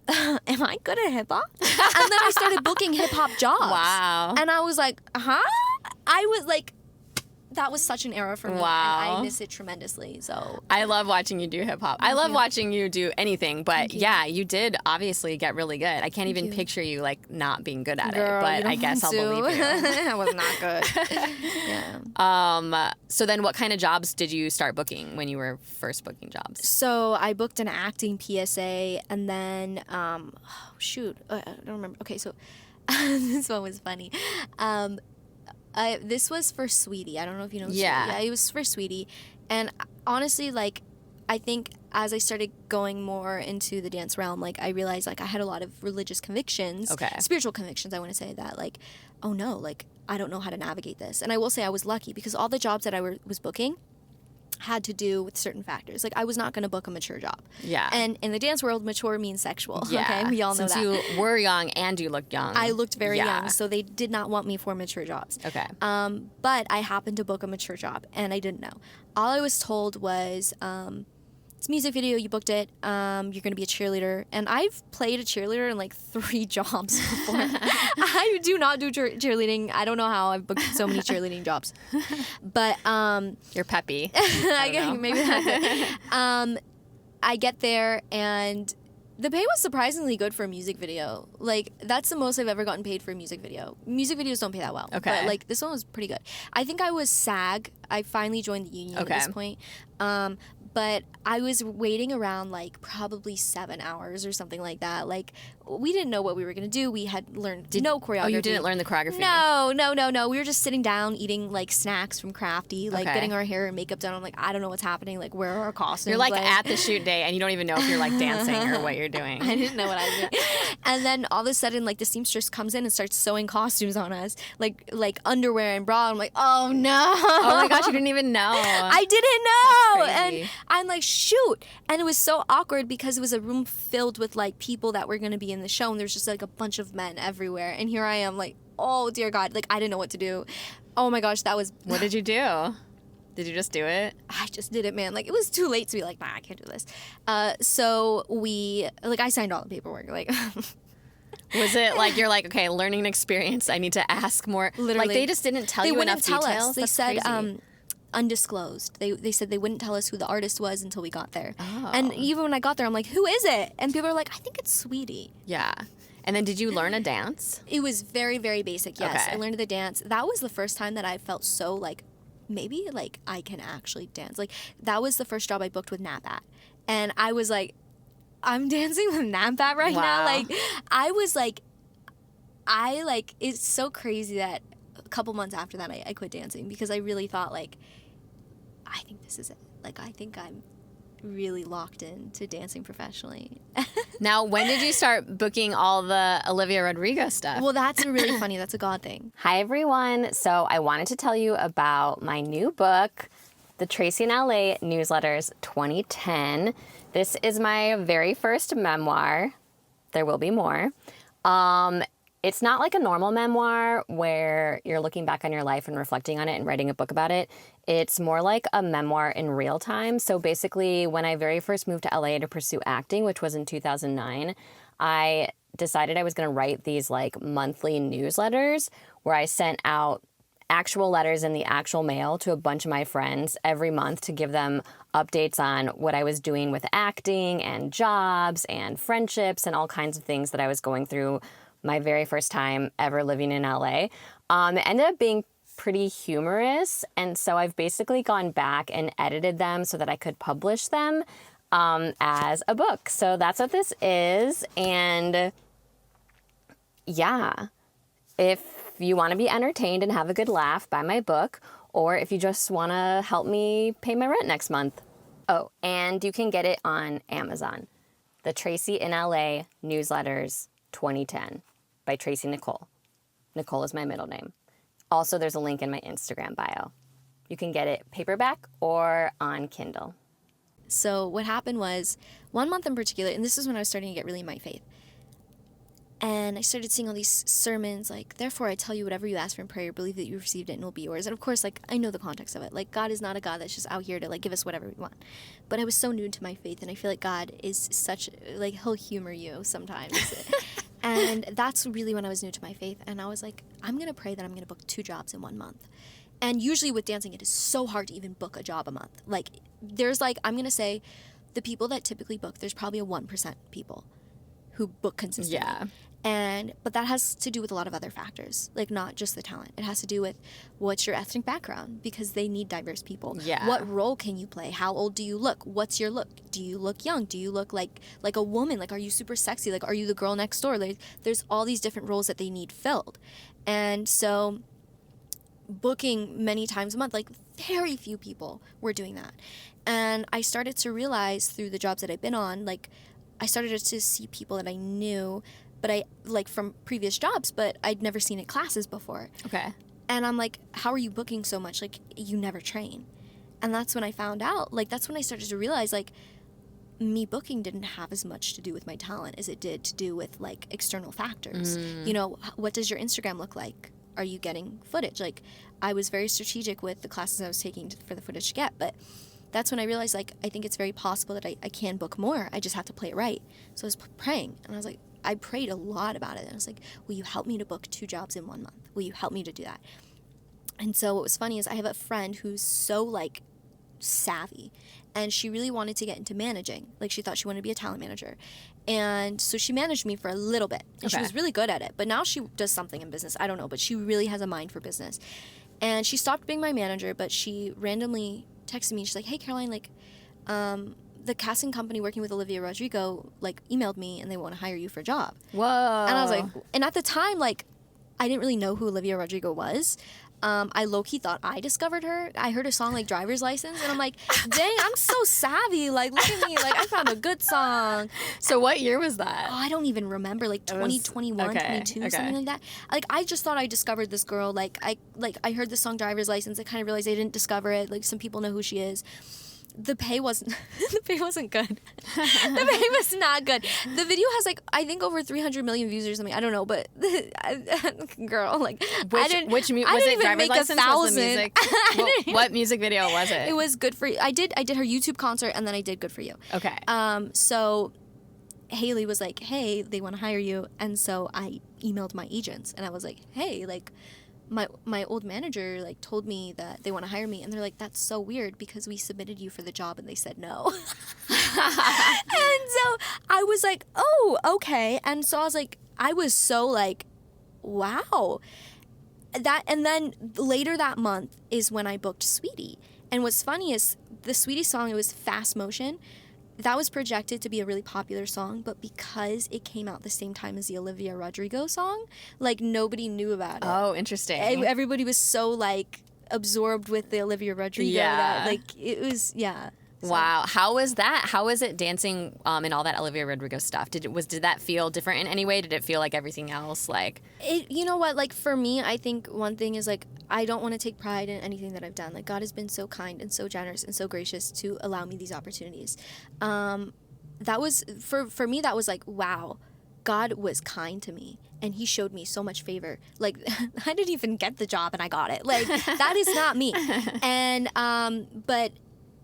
am I good at hip hop? And then I started booking hip hop jobs. Wow. And I was like, huh? I was like, that was such an era for me. Wow. And I miss it tremendously. So I love watching you do hip hop. I love watching you do anything, but you. yeah, you did obviously get really good. I can't even you. picture you like not being good at Girl, it, but you I guess I'll don't believe you. I was not good. Yeah. So then what kind of jobs did you start booking when you were first booking jobs? So I booked an acting PSA, and then I don't remember. Okay, so this one was funny. This was for Sweetie. I don't know if you know. Yeah. Sweetie. Yeah, it was for Sweetie, and honestly, like, I think as I started going more into the dance realm, like, I realized, like, I had a lot of religious convictions, Okay. spiritual convictions. I want to say that, like, oh no, like, I don't know how to navigate this, and I will say I was lucky because all the jobs that I was booking had to do with certain factors. Like, I was not going to book a mature job. Yeah. And in the dance world, mature means sexual. Yeah. Okay, we all know Since that. you were young and you looked young. I looked very Yeah. young, so they did not want me for mature jobs. Okay. But I happened to book a mature job, and I didn't know. All I was told was, it's a music video, you booked it, you're going to be a cheerleader. And I've played a cheerleader in like 3 jobs before. I do not do cheerleading. I don't know how I've booked so many cheerleading jobs. But You're peppy. maybe that's it. I get there, and the pay was surprisingly good for a music video. Like, that's the most I've ever gotten paid for a music video. Music videos don't pay that well. Okay. But, like, this one was pretty good. I think I was SAG. I finally joined the union at this point. But I was waiting around, like, probably 7 hours or something like that. Like, we didn't know what we were going to do. We had learned no choreography. Oh, you didn't learn the choreography? No. We were just sitting down, eating, like, snacks from Crafty, like, Okay. getting our hair and makeup done. I'm like, I don't know what's happening. Like, where are our costumes? You're like at the shoot day and you don't even know if you're like dancing or what you're doing. I didn't know what I was doing. And then all of a sudden, like, the seamstress comes in and starts sewing costumes on us, like underwear and bra. I'm like, oh no. Oh my gosh, you didn't even know. I didn't know. That's crazy. And I'm like, shoot. And it was so awkward because it was a room filled with, like, people that were going to be in the show. And there's just, like, a bunch of men everywhere. And here I am, like, oh, dear God. Like, I didn't know what to do. Oh, my gosh, that was... What did you do? Did you just do it? I just did it, man. Like, it was too late to be like, nah, I can't do this. So I signed all the paperwork. Like... Was it like you're like, okay, learning experience, I need to ask more? Literally. Like they just didn't tell you enough tell details? us. They That's said crazy. undisclosed. They said they wouldn't tell us who the artist was until we got there. Oh. And even when I got there, I'm like, who is it? And people are like, I think it's Sweetie. Yeah. And then did you learn a dance? It was very, very basic, yes. Okay. I learned the dance. That was the first time that I felt so, like, maybe, like, I can actually dance. Like, that was the first job I booked with Napat. And I was like, I'm dancing with Napat right now. Wow. Like, it's so crazy that a couple months after that, I quit dancing because I really thought, like, I think this is it. Like, I think I'm really locked into dancing professionally. Now, when did you start booking all the Olivia Rodrigo stuff? Well, that's really funny. That's a God thing. Hi, everyone. So I wanted to tell you about my new book, The Tracy in LA Newsletters 2010. This is my very first memoir. There will be more. It's not like a normal memoir where you're looking back on your life and reflecting on it and writing a book about it. It's more like a memoir in real time. So basically, when I very first moved to LA to pursue acting, which was in 2009, I decided I was going to write these like monthly newsletters where I sent out actual letters in the actual mail to a bunch of my friends every month to give them updates on what I was doing with acting and jobs and friendships and all kinds of things that I was going through my very first time ever living in LA. It ended up being pretty humorous, and so I've basically gone back and edited them so that I could publish them as a book. So that's what this is, and yeah, if you want to be entertained and have a good laugh, buy my book, or if you just want to help me pay my rent next month. Oh, and you can get it on Amazon. The Tracy in LA Newsletters 2010 by Tracy Nicole. Nicole is my middle name. Also, there's a link in my Instagram bio. You can get it paperback or on Kindle. So what happened was, one month in particular, and this is when I was starting to get really in my faith, and I started seeing all these sermons, like, therefore I tell you whatever you ask for in prayer, believe that you received it and it will be yours. And of course, like, I know the context of it. Like, God is not a God that's just out here to, like, give us whatever we want. But I was so new to my faith, and I feel like God is such, like, he'll humor you sometimes. And that's really when I was new to my faith. And I was like, I'm going to pray that I'm going to book 2 jobs in 1 month. And usually with dancing, it is so hard to even book a job a month. Like, there's, like, I'm going to say the people that typically book, there's probably a 1% people who book consistently. Yeah. But that has to do with a lot of other factors, like not just the talent. It has to do with what's your ethnic background, because they need diverse people. Yeah. What role can you play? How old do you look? What's your look? Do you look young? Do you look like a woman? Like, are you super sexy? Like, are you the girl next door? Like, there's all these different roles that they need filled. And so booking many times a month, like, very few people were doing that. And I started to realize through the jobs that I've been on, like, I started to see people that I knew, but I, like, from previous jobs, but I'd never seen in classes before. Okay. And I'm like, how are you booking so much? Like, you never train. And that's when I found out, like, that's when I started to realize, like, me booking didn't have as much to do with my talent as it did to do with, like, external factors. You know, what does your Instagram look like? Are you getting footage? Like, I was very strategic with the classes I was taking for the footage to get, but that's when I realized, like, I think it's very possible that I can book more. I just have to play it right. So I was praying, and I was like, I prayed a lot about it. And I was like, will you help me to book 2 jobs in 1 month? Will you help me to do that? And so what was funny is I have a friend who's so, like, savvy, and she really wanted to get into managing. Like, she thought she wanted to be a talent manager. And so she managed me for a little bit, and she was really good at it. But now she does something in business. I don't know, but she really has a mind for business. And she stopped being my manager, but she randomly texted me. She's like, hey, Caroline, like, the casting company working with Olivia Rodrigo, like, emailed me and they want to hire you for a job. Whoa. And I was like, and at the time, like, I didn't really know who Olivia Rodrigo was. I low-key thought I discovered her. I heard a song like Driver's License, and I'm like, dang, I'm so savvy. Like, look at me. Like, I found a good song. So what year was that? Oh, I don't even remember. Like, 2021, 22, something like that. Like, I just thought I discovered this girl. Like, I heard the song Driver's License. I kind of realized I didn't discover it. Like, some people know who she is. The pay wasn't good. The pay was not good. The video has, like, I think over 300 million views or something. I don't know, but girl, like, was it Driver's License? Was the music? What music video was it? It was Good For You. I did her YouTube concert, and then I did Good For You. Okay. So Haley was like, hey, they want to hire you, and so I emailed my agents, and I was like, hey, like, my old manager, like, told me that they want to hire me, and they're like, that's so weird because we submitted you for the job and they said no. And so I was like, oh, okay. And so I was like, I was so like, wow. And then later that month is when I booked Sweetie. And what's funny is the Sweetie song, it was fast motion. That was projected to be a really popular song, but because it came out the same time as the Olivia Rodrigo song, like, nobody knew about it. Oh, interesting. Everybody was so, like, absorbed with the Olivia Rodrigo that, like, it was, yeah. So. Wow. How was that? How was it dancing in all that Olivia Rodrigo stuff? Did that feel different in any way? Did it feel like everything else? Like, you know what? Like, for me, I think one thing is, like, I don't want to take pride in anything that I've done. Like, God has been so kind and so generous and so gracious to allow me these opportunities. That was for me. That was like, wow, God was kind to me, and He showed me so much favor. Like, I didn't even get the job, and I got it. Like, that is not me. And but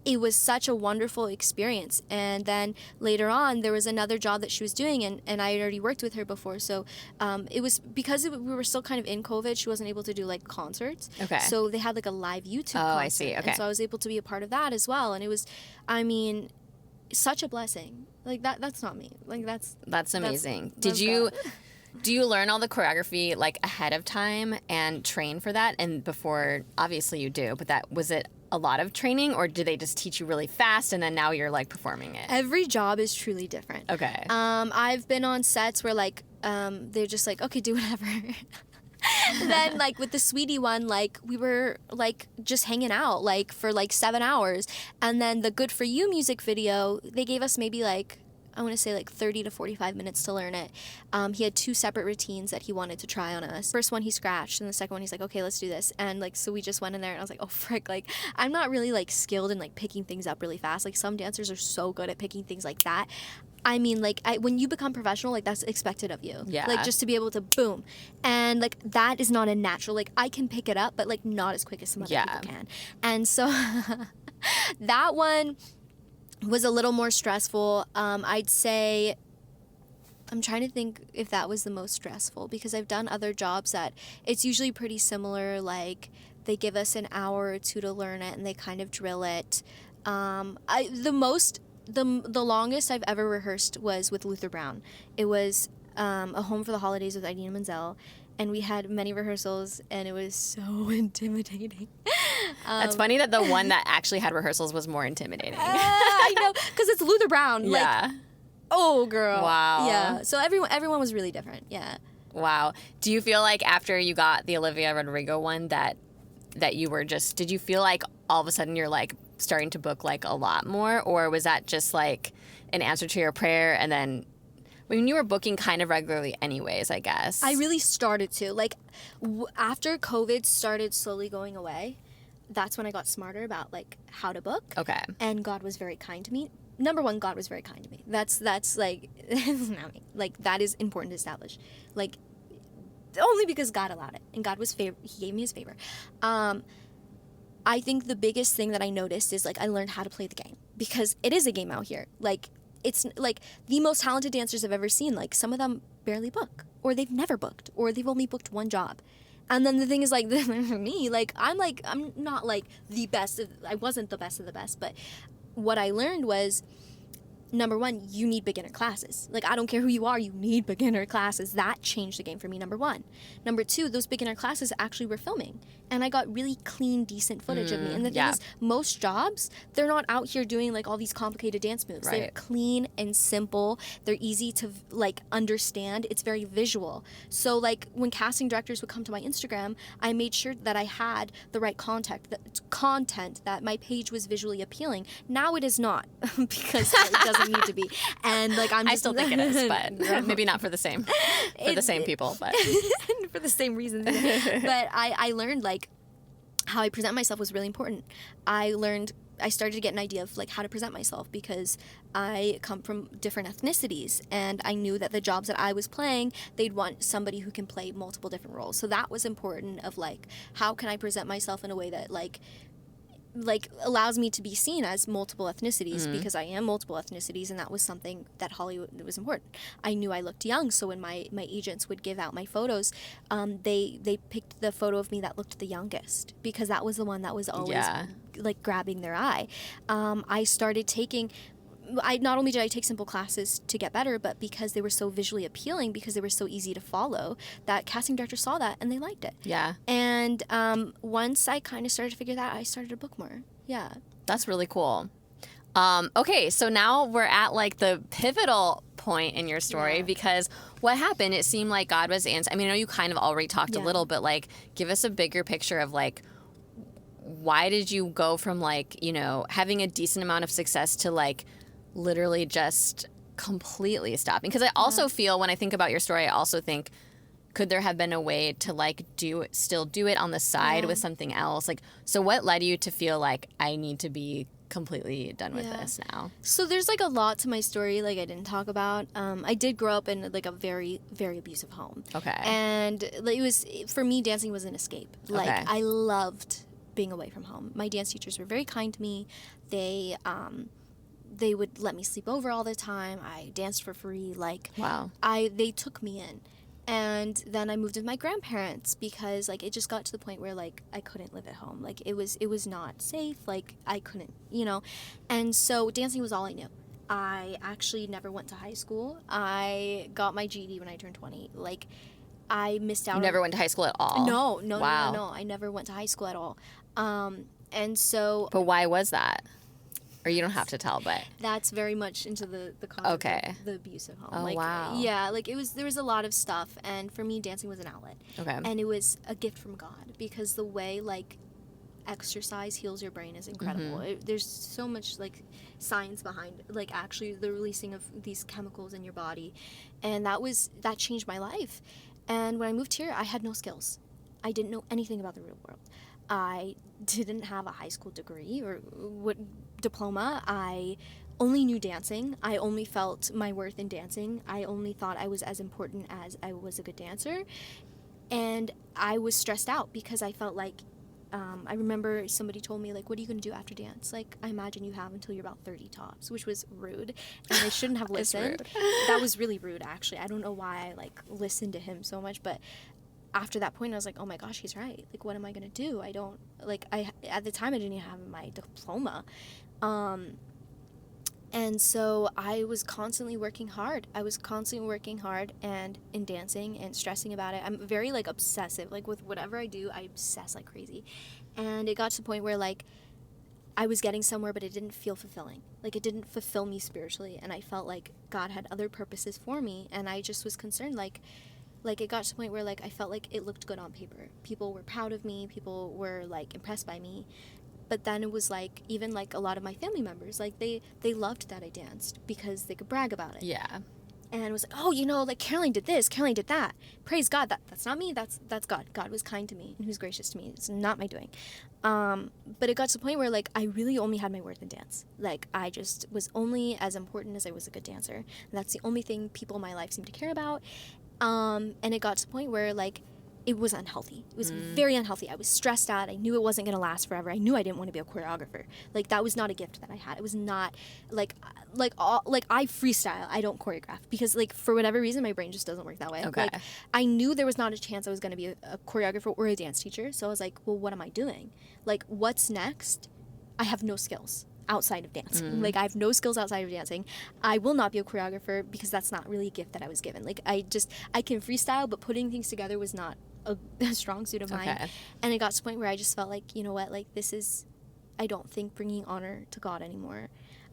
it was such a wonderful experience. And then later on, there was another job that she was doing, and I had already worked with her before. So it was because we were still kind of in COVID, she wasn't able to do like concerts. Okay. So they had like a live YouTube concert. I see. Okay. And so I was able to be a part of that as well. And it was, I mean, such a blessing. Like that's not me. Like that's amazing. That's God. Do you learn all the choreography like ahead of time and train for that? And before, obviously you do, but was it a lot of training, or did they just teach you really fast and then now you're like performing it? Every job is truly different. Okay. I've been on sets where like they're just like, okay, do whatever. Then like with the Sweetie one, like we were like just hanging out like for like 7 hours, and then the Good For You music video, they gave us maybe like, I want to say like 30 to 45 minutes to learn it. He had 2 separate routines that he wanted to try on us. First one he scratched, and the second one he's like, okay, let's do this. And like, so we just went in there, and I was like, oh frick, like I'm not really like skilled in like picking things up really fast. Like some dancers are so good at picking things like that. I mean, like when you become professional, like that's expected of you. Yeah. Like just to be able to boom, and like that is not a natural. Like I can pick it up, but like not as quick as some other people can. And so that one was a little more stressful. I'd say, I'm trying to think if that was the most stressful, because I've done other jobs that it's usually pretty similar. Like they give us an hour or 2 to learn it, and they kind of drill it. The longest I've ever rehearsed was with Luther Brown. It was A Home for the Holidays with Idina Menzel, and we had many rehearsals, and it was so intimidating. That's funny that the one that actually had rehearsals was more intimidating. I know, because it's Luther Brown. Yeah. Like, oh, girl. Wow. Yeah. So everyone was really different. Yeah. Wow. Do you feel like after you got the Olivia Rodrigo one that you were just, did you feel like all of a sudden you're like starting to book like a lot more, or was that just like an answer to your prayer? And then when you were booking kind of regularly anyways, I guess. I really started to. Like, after COVID started slowly going away, that's when I got smarter about, like, how to book. Okay. And God was very kind to me. Number one, God was very kind to me. That's like, not me. Like, that is important to establish. Like, only because God allowed it. And God was He gave me his favor. I think the biggest thing that I noticed is, like, I learned how to play the game. Because it is a game out here. Like, it's like the most talented dancers I've ever seen. Like, some of them barely book, or they've never booked, or they've only booked one job. And then the thing is, like, for me, like, I'm not like the best I wasn't the best of the best, but what I learned was, number one, you need beginner classes. Like, I don't care who you are, you need beginner classes. That changed the game for me, number one. Number two, those beginner classes actually were filming. And I got really clean, decent footage of me. And the thing is, most jobs, they're not out here doing, like, all these complicated dance moves. Right. They're clean and simple. They're easy to, like, understand. It's very visual. So, like, when casting directors would come to my Instagram, I made sure that I had the right content, that my page was visually appealing. Now it is not, because it doesn't need to be. And, like, I still think it is, but maybe not for the same people, but for the same reasons. But I learned, like, how I present myself was really important. I started to get an idea of, like, how to present myself, because I come from different ethnicities, and I knew that the jobs that I was playing, they'd want somebody who can play multiple different roles. So that was important, of, like, how can I present myself in a way that, like allows me to be seen as multiple ethnicities, because I am multiple ethnicities, and that was something that Hollywood was important. I knew I looked young, so when my agents would give out my photos, they picked the photo of me that looked the youngest, because that was the one that was always like grabbing their eye. I started taking. Not only did I take simple classes to get better, but because they were so visually appealing, because they were so easy to follow, that casting directors saw that and they liked it. Yeah. And once I kind of started to figure that out, I started to book more. Yeah. That's really cool. Okay, so now we're at, like, the pivotal point in your story, because what happened, it seemed like God was answering. I mean, I know you kind of already talked a little, but, like, give us a bigger picture of, like, why did you go from, like, you know, having a decent amount of success to, like, literally just completely stopping? Because I also feel, when I think about your story, I also think, could there have been a way to, like, still do it on the side with something else? Like, so what led you to feel like, I need to be completely done with this now? So there's, like, a lot to my story, like, I didn't talk about. I did grow up in, like, a very, very abusive home. Okay. And, like, it was, for me, dancing was an escape. Like, I loved being away from home. My dance teachers were very kind to me. They would let me sleep over all the time. I danced for free. Like, wow. They took me in. And then I moved with my grandparents because, like, it just got to the point where, like, I couldn't live at home. Like, it was not safe. Like, I couldn't, And so dancing was all I knew. I actually never went to high school. I got my GED when I turned 20. Like, I missed out. You never went to high school at all? No. Wow. No. I never went to high school at all. And so. But why was that? Or you don't have to tell, but that's very much into the concept of the abusive home. Oh, wow. Yeah, like there was a lot of stuff, and for me, dancing was an outlet. Okay. And it was a gift from God because the way like exercise heals your brain is incredible. There's so much like science behind like actually the releasing of these chemicals in your body, and that changed my life. And when I moved here, I had no skills. I didn't know anything about the real world. I didn't have a high school degree or diploma. I only knew dancing. I only felt my worth in dancing. I only thought I was as important as I was a good dancer. And I was stressed out because I felt like, I remember somebody told me, like, what are you going to do after dance? Like, I imagine you have until you're about 30 tops, which was rude. And I shouldn't have listened. That was really rude, actually. I don't know why I, like, listened to him so much, but after that point, I was like, oh my gosh, he's right. Like, what am I going to do? At the time, I didn't even have my diploma. And so I was constantly working hard. And in dancing and stressing about it. I'm very, like, obsessive. Like, with whatever I do, I obsess like crazy. And it got to the point where, like, I was getting somewhere, but it didn't feel fulfilling. Like, it didn't fulfill me spiritually. And I felt like God had other purposes for me. And I just was concerned, like it got to the point where, like, I felt like it looked good on paper. People were proud of me. People were, like, impressed by me. But then it was, like, even, like, a lot of my family members, like, they loved that I danced because they could brag about it. Yeah. And it was like, oh, like, Caroline did this, Caroline did that. Praise God. That's not me. That's God. God was kind to me and he was gracious to me. It's not my doing. But it got to the point where, like, I really only had my worth in dance. Like, I just was only as important as I was a good dancer. And that's the only thing people in my life seemed to care about. And it got to the point where, like, it was unhealthy. It was very unhealthy. I was stressed out. I knew it wasn't going to last forever. I knew I didn't want to be a choreographer. Like, that was not a gift that I had. It was not, like I freestyle. I don't choreograph because, like, for whatever reason, my brain just doesn't work that way. Okay. Like, I knew there was not a chance I was going to be a choreographer or a dance teacher. So I was like, well, what am I doing? Like, what's next? I have no skills outside of dancing. Like, I have no skills outside of dancing. I will not be a choreographer because that's not really a gift that I was given. Like, I can freestyle, but putting things together was not a strong suit of mine. Okay. And it got to the point where I just felt like, you know what, like, I don't think bringing honor to God anymore.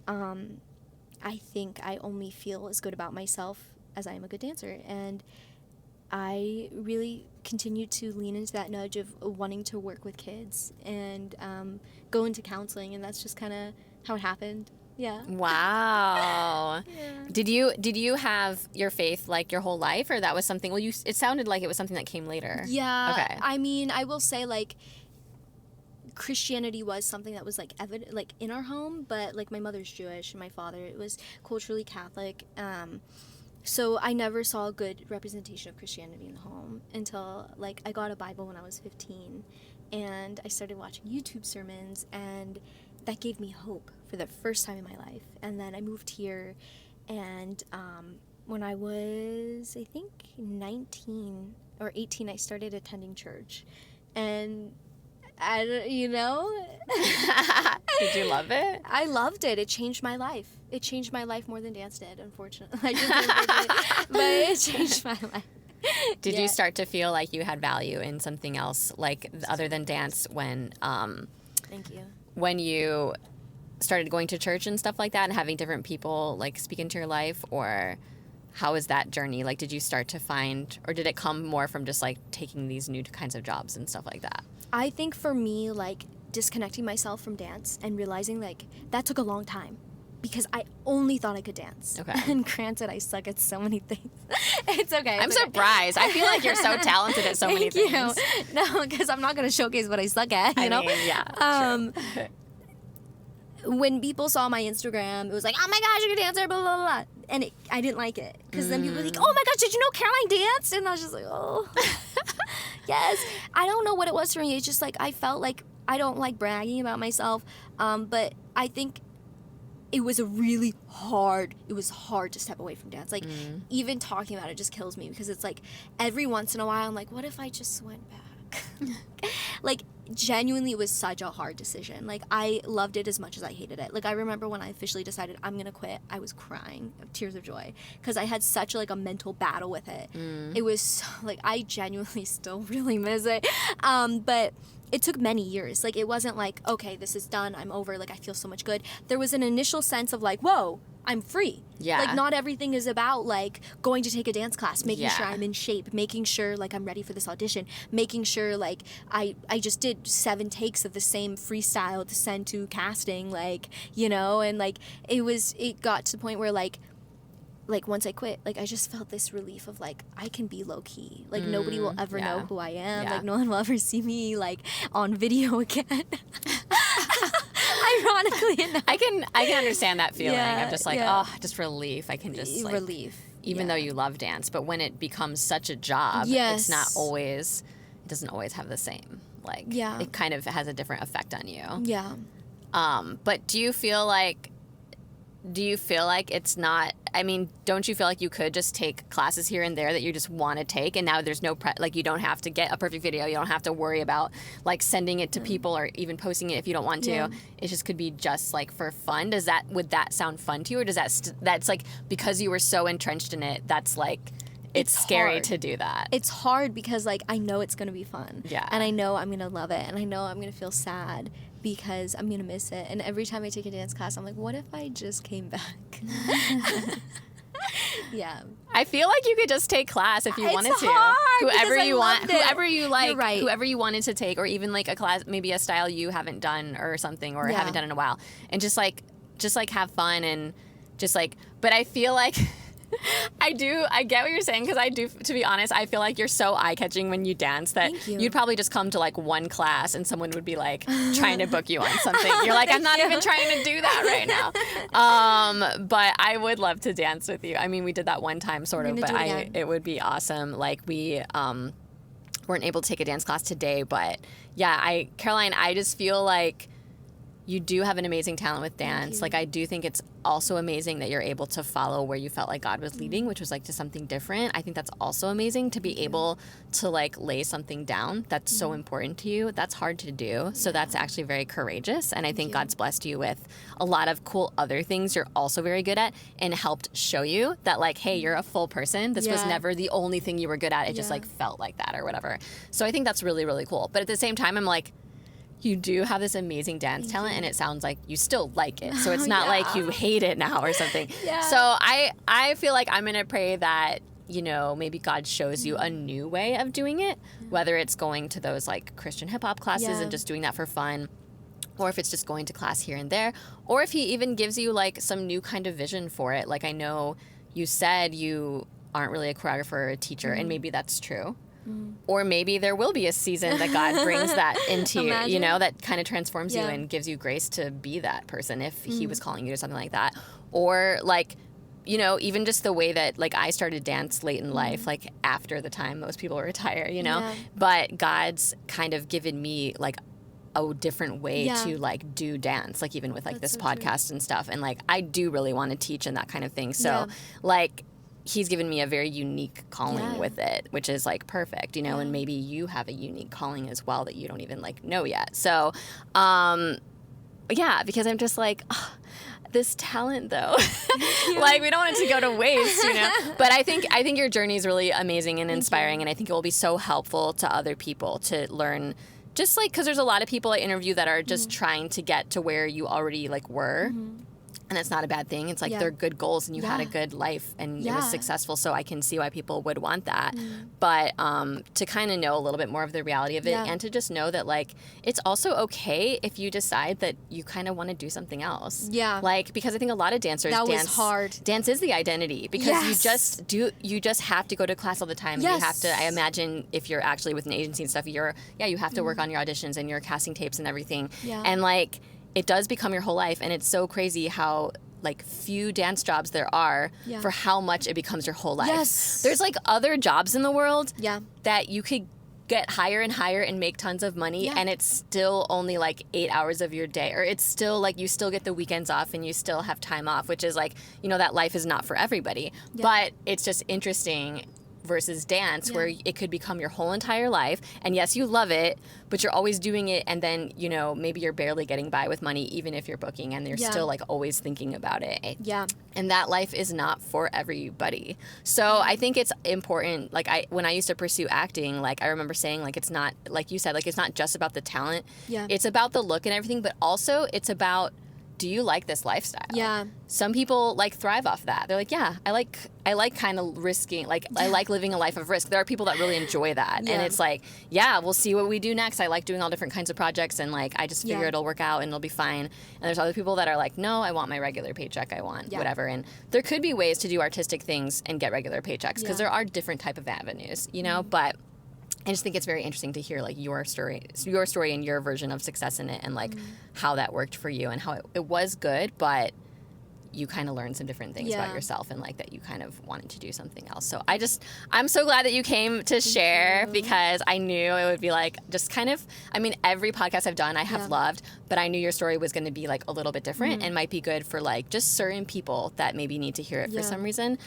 I think I only feel as good about myself as I am a good dancer. And I really continued to lean into that nudge of wanting to work with kids and go into counseling, and that's just kind of how it happened. Yeah. Wow. Yeah. Did you have your faith like your whole life, or that was something? Well, it sounded like it was something that came later. Yeah. Okay. I mean, I will say, like, Christianity was something that was, like, evident, like, in our home, but, like, my mother's Jewish and my father was culturally Catholic. So I never saw a good representation of Christianity in the home until, like, I got a Bible when I was 15, and I started watching YouTube sermons, and that gave me hope for the first time in my life. And then I moved here, and when I was, I think, 19 or 18, I started attending church. And, Did you love it? I loved it. It changed my life. It changed my life more than dance did, unfortunately. But it changed my life. Did you start to feel like you had value in something else, like other than dance, when Thank you. When you started going to church and stuff like that and having different people, like, speak into your life? Or how was that journey? Like, did you start to find, or did it come more from just, like, taking these new kinds of jobs and stuff like that? I think for me, like, disconnecting myself from dance and realizing, like, that took a long time because I only thought I could dance. Okay. And granted, I suck at so many things. It's okay. I'm surprised. I feel like you're so talented at so many things. Thank you. No, because I'm not going to showcase what I suck at, you know? I mean, yeah. True. When people saw my Instagram, it was like, oh my gosh, you're a dancer, blah, blah, blah. And I didn't like it. Because then people were like, oh my gosh, did you know Caroline danced? And I was just like, oh. Yes. I don't know what it was for me. It's just like I felt like I don't like bragging about myself, but I think it was hard to step away from dance. Like, even talking about it just kills me, because it's like every once in a while I'm like, what if I just went back? Like, genuinely, it was such a hard decision. Like, I loved it as much as I hated it. Like, I remember when I officially decided I'm gonna quit, I was crying, tears of joy, because I had such like a mental battle with it. It was so, like, I genuinely still really miss it, but it took many years. Like, it wasn't like, okay, this is done, I'm over, like, I feel so much good. There was an initial sense of like, whoa, I'm free. Yeah. Like, not everything is about, like, going to take a dance class, making sure I'm in shape, making sure, like, I'm ready for this audition, making sure, like, I just did 7 takes of the same freestyle to send to casting, like, you know, and, like, it got to the point where, like, once I quit, like, I just felt this relief of, like, I can be low-key. Like, nobody will ever know who I am. Yeah. Like, no one will ever see me, like, on video again. Ironically enough. I can understand that feeling. Yeah, I'm just like, yeah. just relief. I can just, like, relief. even though you love dance, but when it becomes such a job, Yes. it doesn't always have the same, like, it kind of has a different effect on you. Yeah. But do you feel like it's not, I mean, don't you feel like you could just take classes here and there that you just want to take, and now there's no like, you don't have to get a perfect video, you don't have to worry about, like, sending it to people or even posting it if you don't want to. Yeah. It just could be just, like, for fun. Would that sound fun to you, or does that's like, because you were so entrenched in it, that's like, it's scary hard. to do that? It's hard because, like, I know it's going to be fun. Yeah. And I know I'm going to love it. And I know I'm going to feel sad because I'm going to miss it. And every time I take a dance class, I'm like, what if I just came back? Yeah. I feel like you could just take class if you wanted to. Hard Whoever because you I want, loved it. whoever you like, You're right. whoever you wanted to take, or even, like, a class, maybe a style you haven't done or something, or haven't done in a while, and just like have fun, and just, like, but I feel like I get what you're saying, because I do, to be honest, I feel like you're so eye-catching when you dance that Thank you. you'd probably just come to, like, one class and someone would be, like, trying to book you on something. You're like, I'm not even trying to do that right now. But I would love to dance with you. I mean, we did that one time, sort of, but it would be awesome. Like, we weren't able to take a dance class today, but yeah, Caroline, I just feel like you do have an amazing talent with dance. Like, I do think it's also amazing that you're able to follow where you felt like God was leading, which was, like, to something different. I think that's also amazing, to be able to, like, lay something down that's so important to you. That's hard to do. So that's actually very courageous. And I think God's blessed you with a lot of cool other things you're also very good at, and helped show you that, like, hey, you're a full person. This was never the only thing you were good at. It just, like, felt like that or whatever. So I think that's really, really cool. But at the same time, I'm like, you do have this amazing dance talent, and it sounds like you still like it. So it's not like you hate it now or something. So I feel like I'm going to pray that, you know, maybe God shows you a new way of doing it, whether it's going to those, like, Christian hip-hop classes and just doing that for fun, or if it's just going to class here and there, or if he even gives you, like, some new kind of vision for it. Like, I know you said you aren't really a choreographer or a teacher, and maybe that's true. Or maybe there will be a season that God brings that into you, you know, that kind of transforms you and gives you grace to be that person if he was calling you to something like that. Or, like, you know, even just the way that, like, I started dance late in life, like, after the time most people retire, you know. But God's kind of given me, like, a different way to, like, do dance, like, even with, like, this podcast and stuff. And, like, I do really want to teach and that kind of thing. So, like, he's given me a very unique calling with it, which is, like, perfect, you know, and maybe you have a unique calling as well that you don't even, like, know yet. So, because I'm just like, this talent, though, like, we don't want it to go to waste, you know. But I think your journey is really amazing and inspiring, and I think it will be so helpful to other people to learn. Just, like, because there's a lot of people I interview that are just trying to get to where you already, like, were. And it's not a bad thing. It's like they're good goals, and you had a good life, and it was successful. So I can see why people would want that. But to kind of know a little bit more of the reality of it, and to just know that, like, it's also okay if you decide that you kind of want to do something else. Like, because I think a lot of dancers was hard. Dance is the identity, because you just have to go to class all the time. And you have to, I imagine, if you're actually with an agency and stuff, you have to work on your auditions and your casting tapes and everything. And, like, it does become your whole life, and it's so crazy how, like, few dance jobs there are for how much it becomes your whole life. There's, like, other jobs in the world that you could get higher and higher and make tons of money, and it's still only like 8 hours of your day, or it's still like you still get the weekends off and you still have time off, which is like, you know, that life is not for everybody. But it's just interesting versus dance where it could become your whole entire life, and yes, you love it, but you're always doing it, and then, you know, maybe you're barely getting by with money even if you're booking, and you're still like always thinking about it. And that life is not for everybody. So I think it's important, like when I used to pursue acting, like I remember saying, like, it's not, like you said, like it's not just about the talent, it's about the look and everything, but also it's about, do you like this lifestyle? Some people like thrive off that. They're like, yeah, I like kind of risking, like I like living a life of risk. There are people that really enjoy that. And it's like, yeah, we'll see what we do next. I like doing all different kinds of projects, and like I just figure it'll work out and it'll be fine. And there's other people that are like, no, I want my regular paycheck. I want whatever. And there could be ways to do artistic things and get regular paychecks, because there are different type of avenues, you know, but I just think it's very interesting to hear like your story and your version of success in it, and like how that worked for you, and how it was good, but you kind of learned some different things about yourself, and like that you kind of wanted to do something else. So I'm so glad that you came to share, because I knew it would be like just kind of, I mean, every podcast I've done I have loved, but I knew your story was going to be like a little bit different and might be good for like just certain people that maybe need to hear it for some reason.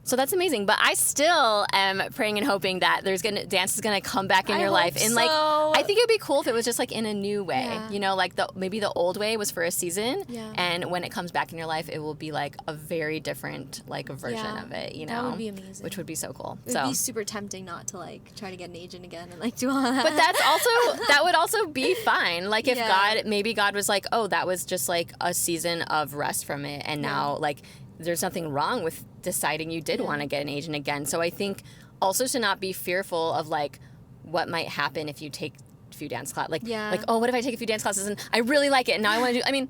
So that's amazing, but I still am praying and hoping that dance is gonna come back in your life. And like, I think it'd be cool if it was just like in a new way, you know, like maybe the old way was for a season, and when it comes back in your life, it will be like a very different like version of it, you know. That would be amazing. Which would be so cool. It would be super tempting not to like try to get an agent again and like do all that. But that would also be fine. Like if maybe God was like, oh, that was just like a season of rest from it, and now like there's nothing wrong with deciding you did want to get an agent again. So I think also to not be fearful of like what might happen if you take a few dance classes. Like, oh, what if I take a few dance classes and I really like it and now I want to do, I mean,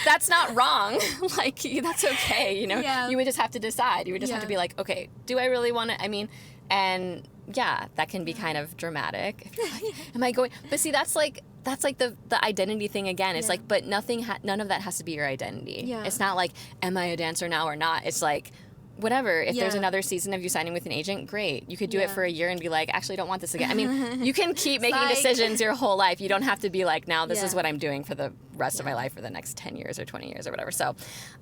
that's not wrong. Like, that's okay, you know? You would just have to decide. You would just have to be like, okay, do I really want to, I mean, and that can be kind of dramatic. If you're like, am I going, but see, that's like the identity thing again. It's like, but none of that has to be your identity. It's not like, am I a dancer now or not? It's like, whatever. If there's another season of you signing with an agent, great. You could do it for a year and be like, actually, I don't want this again. I mean, you can keep making decisions your whole life. You don't have to be like, now this is what I'm doing for the rest of my life for the next 10 years or 20 years or whatever. So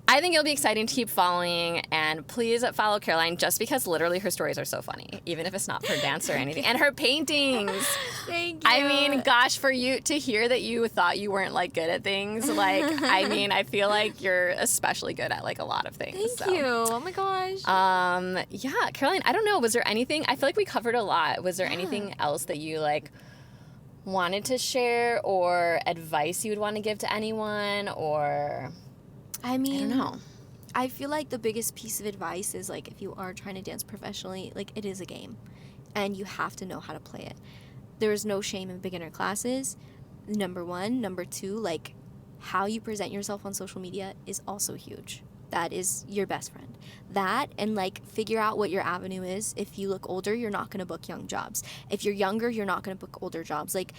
I think it'll be exciting to keep following, and please follow Caroline, just because literally her stories are so funny, even if it's not for dance or anything. And her paintings. Thank you. I mean, gosh, for you to hear that you thought you weren't like good at things, like, I mean, I feel like you're especially good at like a lot of things. Thank you. Oh my gosh. Yeah, Caroline, I don't know, was there anything, I feel like we covered a lot. Was there anything else that you like wanted to share, or advice you would want to give to anyone, or I mean, I don't know. I feel like the biggest piece of advice is like, if you are trying to dance professionally, like it is a game and you have to know how to play it. There is no shame in beginner classes. Number one. Number two, like how you present yourself on social media is also huge. That is your best friend. That, and like figure out what your avenue is. If you look older, you're not going to book young jobs. If you're younger, you're not going to book older jobs. Like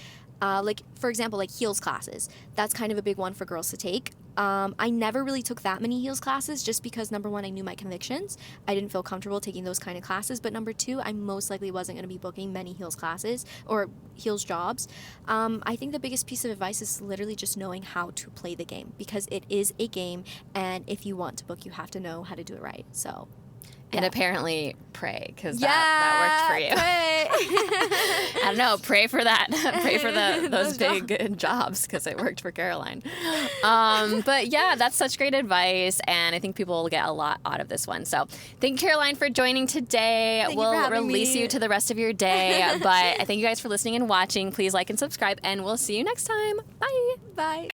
for example, like heels classes. That's kind of a big one for girls to take. I never really took that many heels classes, just because number one, I knew my convictions. I didn't feel comfortable taking those kind of classes. But number two, I most likely wasn't going to be booking many heels classes or heels jobs. I think the biggest piece of advice is literally just knowing how to play the game, because it is a game, and if you want to book, you have to know how to do it right. So. And apparently pray, because that worked for you. I don't know, pray for that. Pray for those big jobs, because it worked for Caroline. But yeah, that's such great advice, and I think people will get a lot out of this one. So thank you, Caroline, for joining today. We'll release you to the rest of your day. But I thank you guys for listening and watching. Please like and subscribe, and we'll see you next time. Bye. Bye.